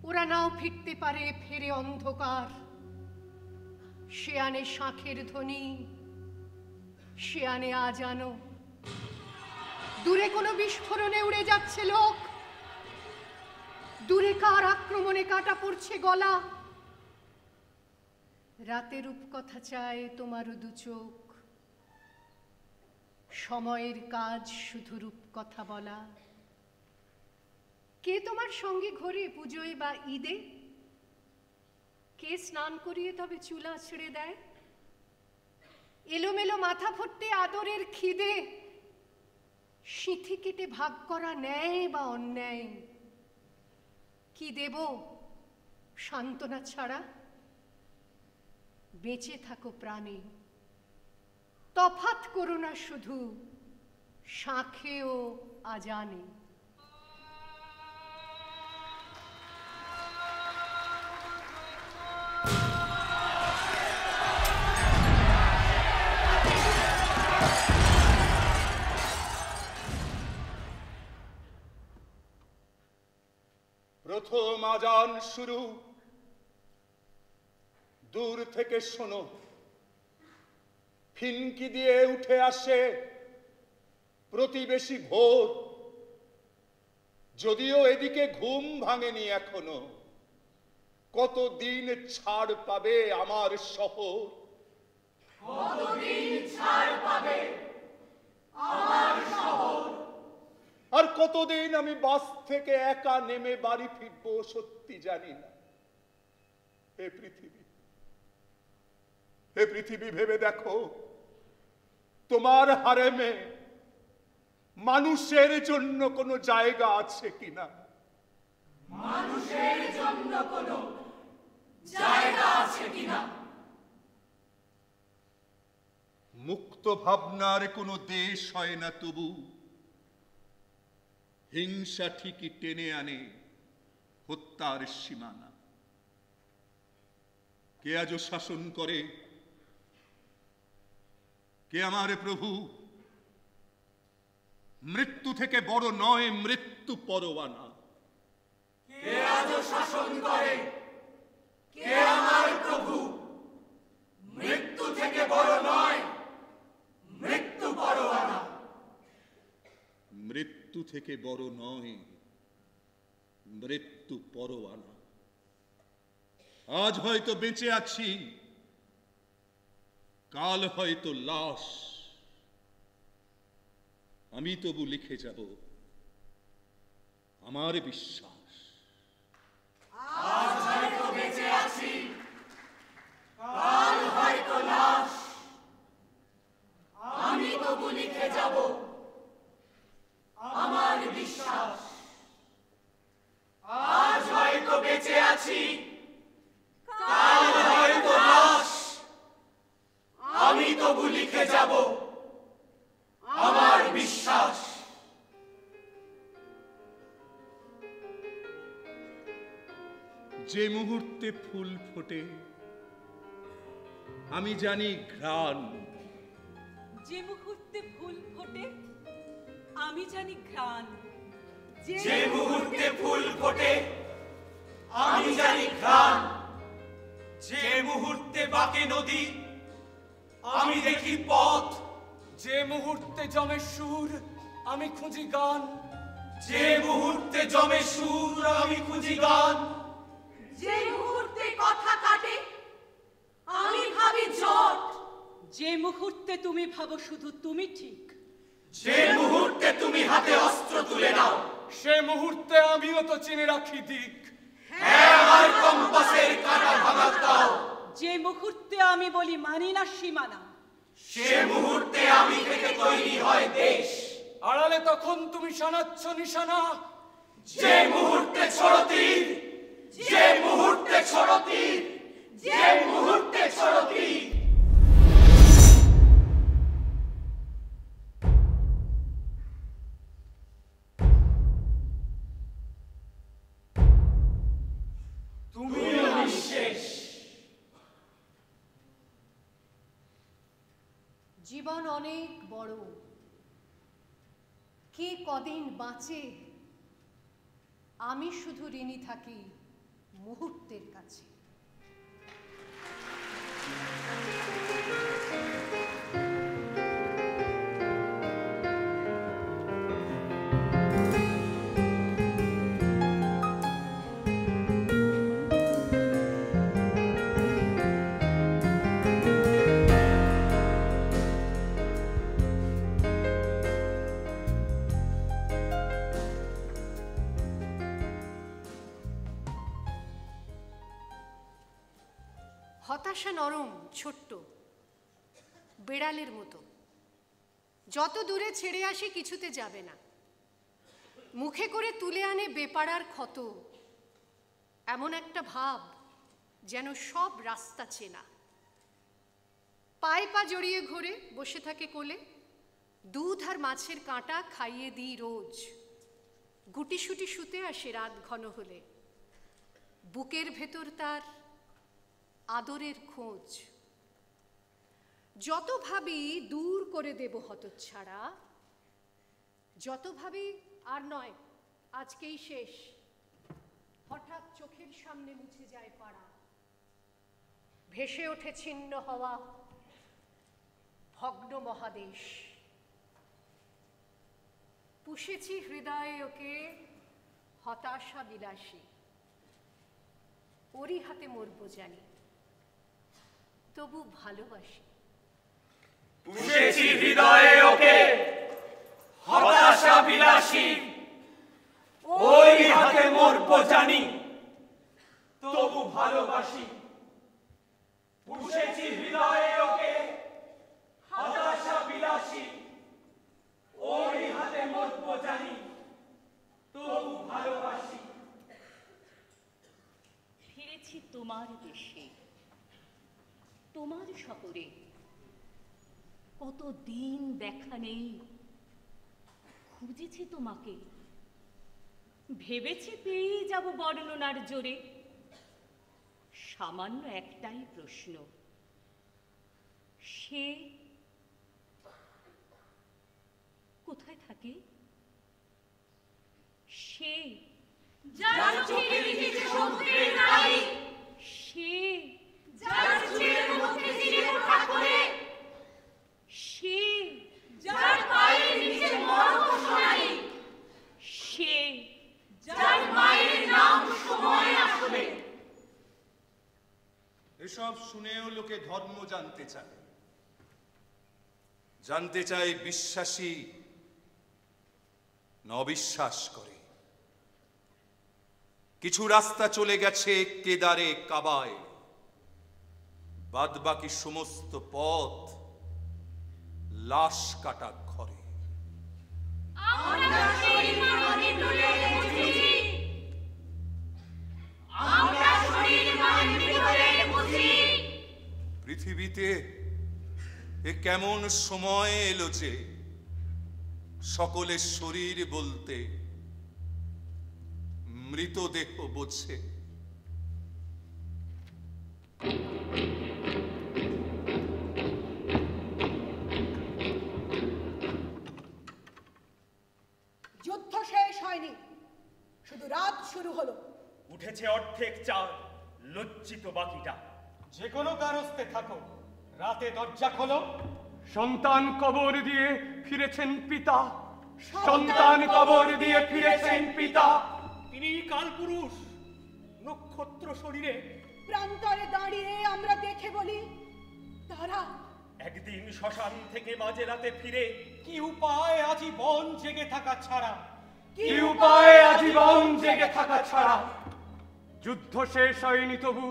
ওরা নাও ফিরতে পারে ফেরে অন্ধকার, সে আনে শাঁখের ধ্বনি, সে আনে আজানো, দূরে কোনো বিস্ফোরণে উড়ে যাচ্ছে লোক, দূরে কার আক্রমণে কাটা পড়ছে গলা, রাতে রূপকথা চায় তোমারও দু চোখ, সময়ের কাজ শুধু রূপকথা বলা। কে তোমার সঙ্গে ঘোরে পুজোয় বা ঈদে? কে স্নান করিয়ে তবে চুলা ছেড়ে দেয়? এলোমেলো মাথা ফটতে আদরের খিদে, সিঁথি কেটে ভাগ করা ন্যায় বা অন্যায়, কি দেব সান্ত্বনা ছাড়া? বেঁচে থাকো প্রাণে, তফাৎ করো না শুধু শাঁখে ও আজানে। প্রথম আজান শুরু, দূর থেকে শোনো, ফিনকি দিয়ে উঠে আসে প্রতিবেশী ভোর, যদিও এদিকে ঘুম ভাঙেনি এখনো, কতদিন ছাড় পাবে আমার শহর, কতদিন ছাড় পাবে আমার শহর, আর কতদিন আমি বাস থেকে একা নেমে বাড়ি ফিরবো সত্যি জানি না। হে পৃথিবী, হে পৃথিবী, ভেবে দেখো তোমার হারেমে মানুষের জন্য কোনো জায়গা আছে কিনা, মানুষের জন্য কোনো জায়গা আছে কিনা, মুক্ত ভাবনার কোনো দেশ হয় না তবু হিংসা ঠিকই টেনে আনে হত্যার সীমানা। কে আজও শাসন করে, কে আমার প্রভু? মৃত্যু থেকে বড় নয় মৃত্যু পরোয়ানা, কে আজও শাসন করে, কে আমার প্রভু? মৃত্যু থেকে বড় নয় মৃত্যু পরোয়ানা, মৃত্যু থেকে বড় নয় মৃত্যু পরোয়ানা। আজ হয়তো বেঁচে আছি, কাল হয়তো লাশ, আমি তবু লিখে যাব আমার বিশ্বাস। আজ হয়তো বেঁচে আছি, কাল হয়তো লাশ, আছি, কাল হয়তো লাশ, আমি তবু লিখে যাব আমার বিশ্বাস। যে মুহূর্তে ফুল ফোটে আমি জানি ঘ্রাণ, যে মুহূর্তে ফুল ফোটে আমি জানি ঘ্রাণ, যে মুহূর্তে ফুল ফোটে আমি জানি ঘ্রাণ, যে মুহূর্তে বাঁকে নদী আমি দেখি পথ, যে মুহূর্তে জমে সুর আমি খুঁজি গান, যে মুহূর্তে জমে সুর আমি খুঁজি গান, যে মুহূর্তে কথা কাটে আমি ভাবি জট, যে মুহূর্তে তুমি ভাবো শুধু তুমি ঠিক, যে মুহূর্তে তুমি হাতে অস্ত্র তুলে নাও সে মুহূর্তে আমিও তো চিনে রাখি দিক। হ্যাঁ, আমার কম্পাসের কাঁটা ভাঙা দাও। যে মুহূর্তে আমি বলি মানি না সীমানা, সে মুহূর্তে আমি থেকে তৈরি হয় দেশ। আড়ালে তখন তুমি শানাচ্ছ নিশানা, যে মুহূর্তে ছোড়ো তীর, যে মুহূর্তে ছোড়ো তীর, যে মুহূর্তে ছোড়ো তীর। তুমিও নিঃশেষ। জীবন অনেক বড়, কে কদিন বাঁচে, আমি শুধু ঋণী থাকি মুহূর্তের কাছে। হতাশা নরম, ছোট্ট, বেড়ালের মতো, যত দূরে ছেড়ে আসে কিছুতে যাবে না, মুখে করে তুলে আনে বেপাড়ার ক্ষত, এমন একটা ভাব যেন সব রাস্তা চেনা। পায়ে পা জড়িয়ে ঘোরে, বসে থাকে কোলে, দুধ আর মাছের কাঁটা খাইয়ে দিই রোজ, গুটিসুটি শুতে আসে রাত ঘন হলে, বুকের ভেতর তার আদরের খোঁজ। যত ভাবি দূর করে দেব হতচ্ছাড়া, যত ভাবি আর নয় আজকেই শেষ, হঠাৎ চোখের সামনে মুছে যায় পাড়া, ভেসে ওঠে ছিন্ন হওয়া ভগ্ন মহাদেশ। পুষেছি হৃদয়ে ওকে হতাশা বিলাসী, ওরই হাতে মরবো জানি, তবু ভালোবাসি। পুষেছি হৃদয়ে ওকে হতাশা বিলাসী, ওই হাতে মরবো জানি, তবু ভালোবাসি। পুষেছি হৃদয়ে ওকে হতাশা বিলাসী, ওই হাতে মরবো জানি, তবু ভালোবাসি। ফিরেছি তোমার দেশে, তোমার শহরে, কত দিন দেখা নেই, খুঁজেছি তোমাকে, ভেবেছি পেয়ে যাব বর্ণনার জোরে। সামান্য একটাই প্রশ্ন, সে কোথায় থাকে? সে যার চোখে লিখেছে সমুদ্রের নারী, সে যার চুলের মধ্যে চিরে ওঠা করে, সে যার পায়ে নিচে মরক সোনালি, সে যার মায়ের নাম সময় আসলে। এসব শুনেও লোকে ধর্ম জানতে চায়, জানতে চায় বিশ্বাসী না অবিশ্বাস করে। কিছু রাস্তা চলে গেছে কেদারে কাবায়, বাদবাকি সমস্ত পথ লাশ কাটা ঘরে। আমরা সেই মানবী তুলে উঠেছি, আমরা পৃথিবীতে এ কেমন সময় এলো যে সকলের শরীর বলতে মৃতদেহ বোঝে। যুদ্ধ শেষ হয়নি, শুধু রাত শুরু হলো। উঠেছে অর্ধেক চাঁদ, লজ্জিত বাকিটা। যে কোনো কারস্তে থাকো, রাতে দরজা খোলো। সন্তান কবর দিয়ে ফিরেছেন পিতা, সন্তান কবর দিয়ে ফিরেছেন পিতা। তিনি কালপুরুষ, নক্ষত্র শরীরে। প্রান্তরে দাঁড়িয়ে আমরা দেখে বলি, তারা একদিন শ্মশান থেকে মাঝে রাতে ফিরে কি উপায় আজীবন জেগে থাকা ছাড়া, কি উপায় আজীবন জেগে থাকা ছাড়া। যুদ্ধ শেষ হয়নি তবু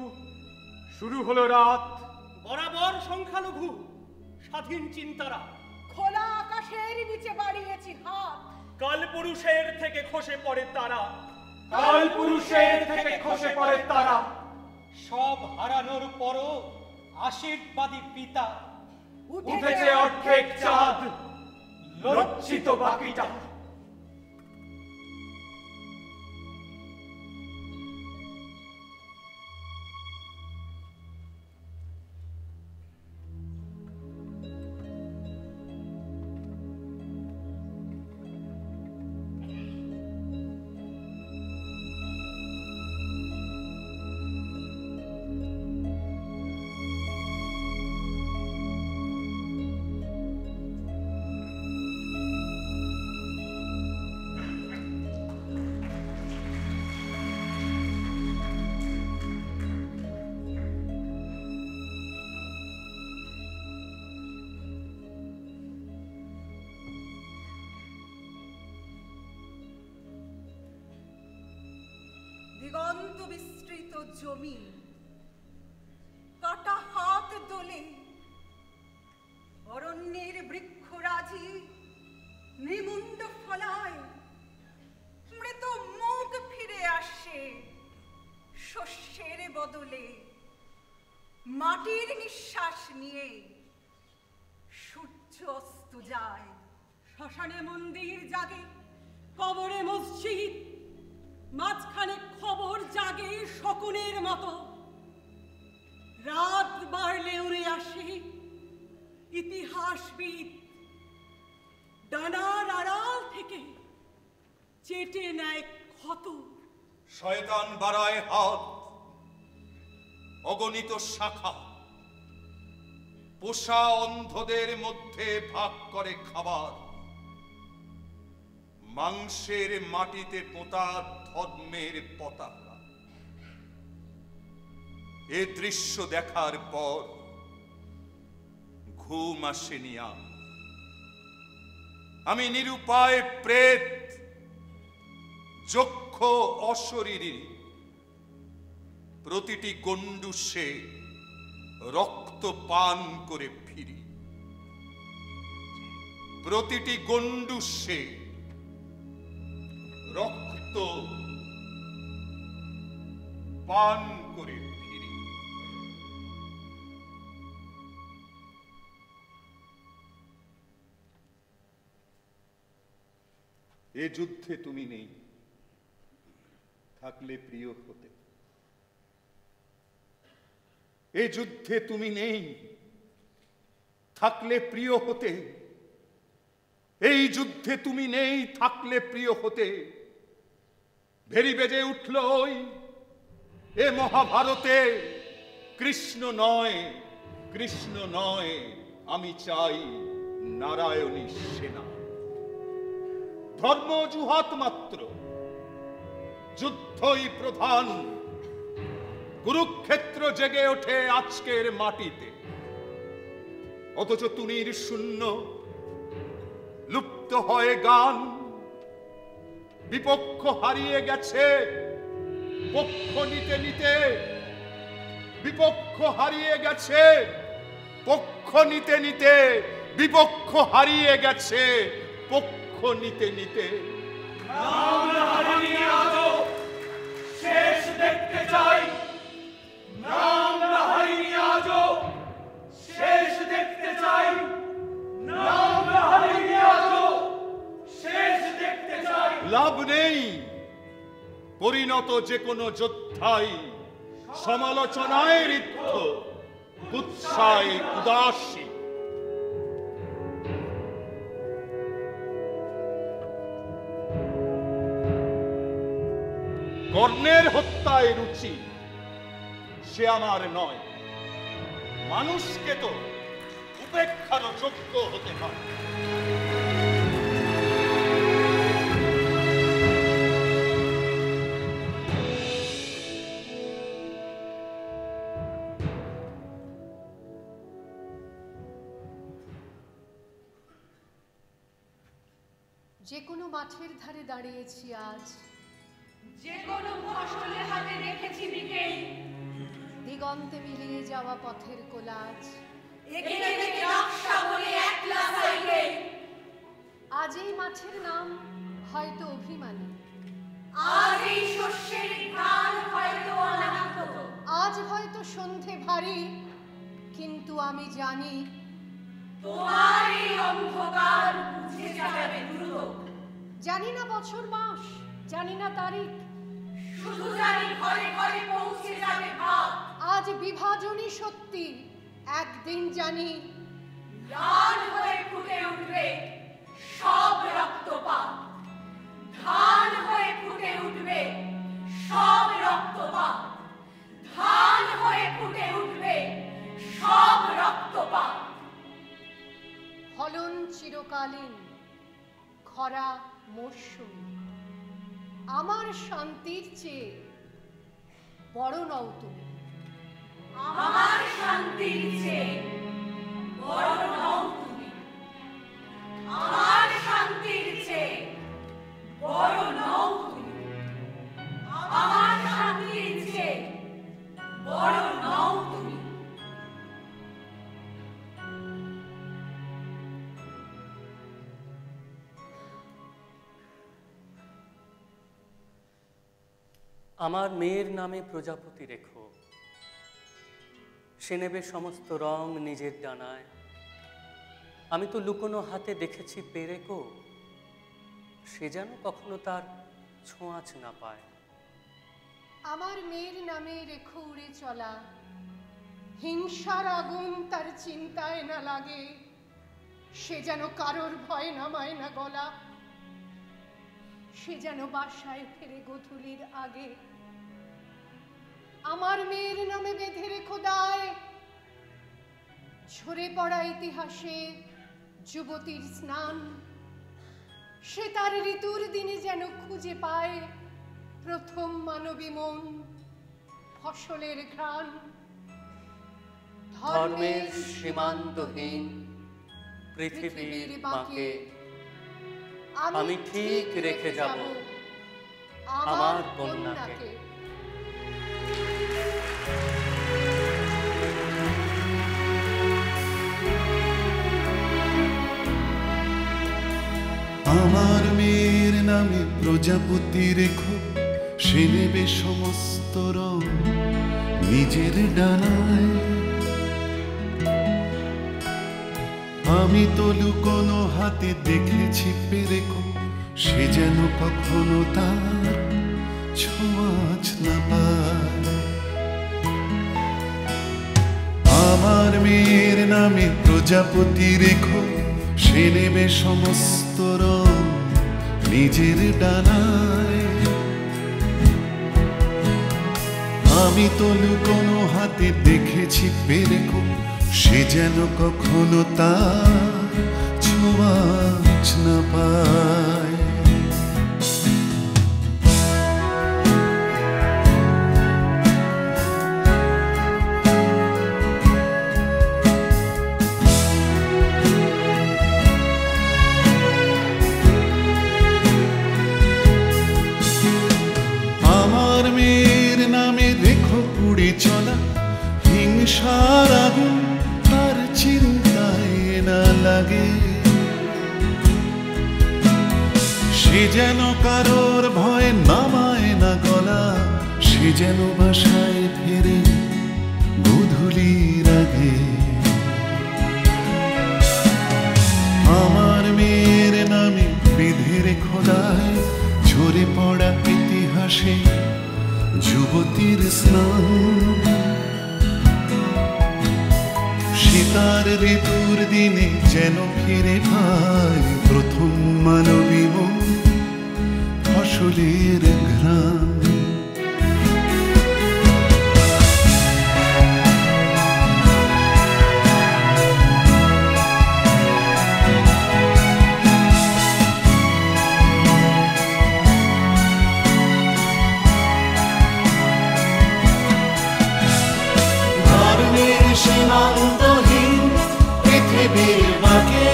শুরু হলো রাত। বরাবর সংখ্যালঘু স্বাধীন চিন্তারা খোলা আকাশের নিচে বাড়িয়েছি হাত। কালপুরুষের থেকে খসে পড়ে তারা, কালপুরুষের থেকে খসে পড়ে তারা। সব হারানোর পরও আশীর্বাদী পিতা। উঠেছে অর্ধেক চাঁদ, লজ্জিত বাকিটা। দিগন্ত বিস্তৃত জমি, কাটা হাত দোলে, অরণ্যের বৃক্ষরাজি নৃমুণ্ড ফলায়। মৃত মুখ ফিরে আসে শস্যের বদলে, মাটির নিঃশ্বাস নিয়ে সূর্য অস্ত যায়। শ্মশানে মন্দির জাগে, কবরে মসজিদ, মাঝখানে খবর জাগে শকুনের মতো। রাত বাড়লে উড়ে আসে ইতিহাসবিদ, ডানার আড়াল থেকে চেটে নেয় ক্ষত। শয়তান বাড়ায় হাত, অগণিত শাখা পোষা অন্ধদের মধ্যে ভাগ করে খাবার। মাংসের মাটিতে পোতা ধর্মের পতাকা। এ দৃশ্য দেখার পর ঘুম আসেনি আর। আমি নিরুপায় প্রেত, যক্ষ অশরীরী। প্রতিটি গণ্ডূষে রক্ত পান করে ফিরি, প্রতিটি গণ্ডূষে রক্ত পান করে ফিরি। এ যুদ্ধে তুমি নেই, থাকলে প্রিয় হতে। এ যুদ্ধে তুমি নেই, থাকলে প্রিয় হতে। এই যুদ্ধে তুমি নেই, থাকলে প্রিয় হতে। ভেরি বেজে উঠল ওই এ মহাভারতে, কৃষ্ণ নয়, কৃষ্ণ নয়, আমি চাই নারায়ণী সেনা। ধর্ম অজুহাত মাত্র, যুদ্ধই প্রধান। কুরুক্ষেত্র জেগে ওঠে আজকের মাটিতে, অথচ তুনির শূন্য, লুপ্ত হয় গান। বিপক্ষ হারিয়ে গেছে পক্ষ নিতে নিতে, বিপক্ষ হারিয়ে গেছে পক্ষ নিতে নিতে, বিপক্ষ হারিয়ে গেছে পক্ষ নিতে নিতে। আমরা হারিয়ে আজও শেষ দেখতে চাই, আমরা হারিয়ে আজও মতো যে কোনো যোদ্ধাই সমালোচনায় ঋদ্ধ, উৎসাহে উদাসী। কর্ণের হত্যায় রুচি সে আমার নয়, মানুষকে তো উপেক্ষার যোগ্য হতে হয়। যে কোনো মাঠের ধারে দাঁড়িয়েছি আজ, যে কোনো ফসলের হাতে রেখেছি বিকেল, দিগন্তে মিলিয়ে যাওয়া পথের কোলাজ, একে একে নকশা বলে একলা সাইকেল। আজ এই মাঠের নাম হয়তো অভিমানী, আজ এই শস্যের ঘ্রাণ হয়তো অনাহত, আজ হয়তো সন্ধে ভারী, কিন্তু আমি জানি তোমার এই অন্ধকার বুঝে যাবে দ্রুত। জানি না বছর মাস, জানি না তারিখ, শুধু জানি ঘরে ঘরে পৌঁছে যাবে ভাব। আজ বিভাজনই সত্যি, একদিন জানি লাল হয়ে ফুটে উঠবে সব রক্তপাত, ধান হয়ে ফুটে উঠবে সব রক্তপাত, ধান হয়ে ফুটে উঠবে সব রক্তপাত। ফলন চিরকালীন, খরা মরশুমি, আমার শান্তির চেয়ে বড় নও তুমি। আমার শান্তির চেয়ে বড় নও তুমি, আমার শান্তির চেয়ে বড় নও তুমি, আমার শান্তির চেয়ে বড় নও তুমি। আমার মেয়ের নামে প্রজাপতি রেখো, সে নেবে সমস্ত রং নিজের ডানায়। আমি তো লুকোনো হাতে দেখেছি পেরেকো, সে যেন কখনো তার ছোঁয়াচ না পায়। আমার মেয়ের নামে রেখো উড়ে চলা, হিংসার আগুন তার চিন্তায় না লাগে, সে যেন কারোর ভয় নামায় না গলা, সে যেন বাসায় ফেরে গোধূলির আগে। আমার মেয়ের নামে বেঁধে রেখো দায়, ঝরে পড়া ইতিহাসে যুবতীর স্নান, সে তার ঋতুর দিনে যেন খুঁজে পায় প্রথম মানবী মন, ফসলের ঘ্রাণ। ধর্মের সীমান্তহীন পৃথিবীর বাঁকে আমি ঠিক রেখে যাব আমার কন্যাকে। আমার মেয়ের নামে প্রজাপতি রেখো, সে নেবে সমস্ত রং নিজের ডানায়। আমি তো লুকোনো হাতে দেখেছি পেরেকো, সে যেন কখনো তার ছোঁয়াচ না পায়। আমার মেয়ের নামে প্রজাপতি রেখো, সে নেবে সমস্ত রং নিজের ডানায়। আমি তো লুকোনো হাতে দেখেছি পেরেকো, সে যেন কখনো তার ছোঁয়াচ না পায়। আমার মেয়ের নামে রেখো পুড়ে চলা, হিংসার আগুন তার চিন্তায় না লাগে, সে যেন কারোর ভয় নামায় না গলা, সে যেন বাসায় ফেরে গোধূলির আগে। আমার মেয়ের নামে বেঁধে রেখো দায়, ঝরে পড়া ইতিহাসে যুবতীর স্নান, শীতার ঋতুর দিনে যেন ফিরে পায় প্রথম মানবী মন ফসলের ঘ্রাণ। সীমান্তহীন পৃথিবীর বাঁকে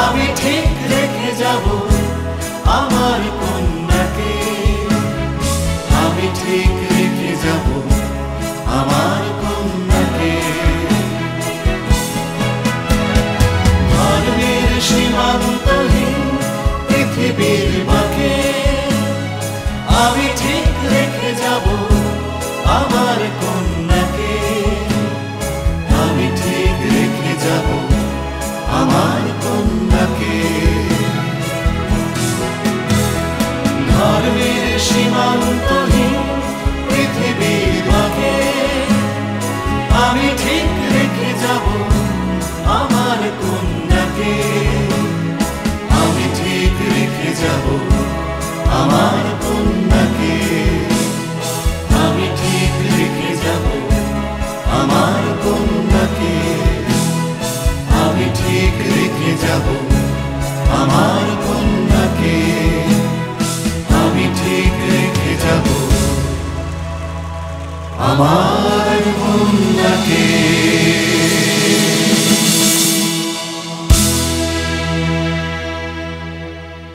আমি ঠিক রেখে যাব আমার কন্যাকে, আমি ঠিক রেখে যাব আমার কন্যাকে। ধর্মের সীমান্তহীন পৃথিবীর বাঁকে আমি ঠিক রেখে যাব আমার কন্যাকে, আমি ঠিক রেখে যাব আমার কন্যাকে। ধর্মের সীমান্ত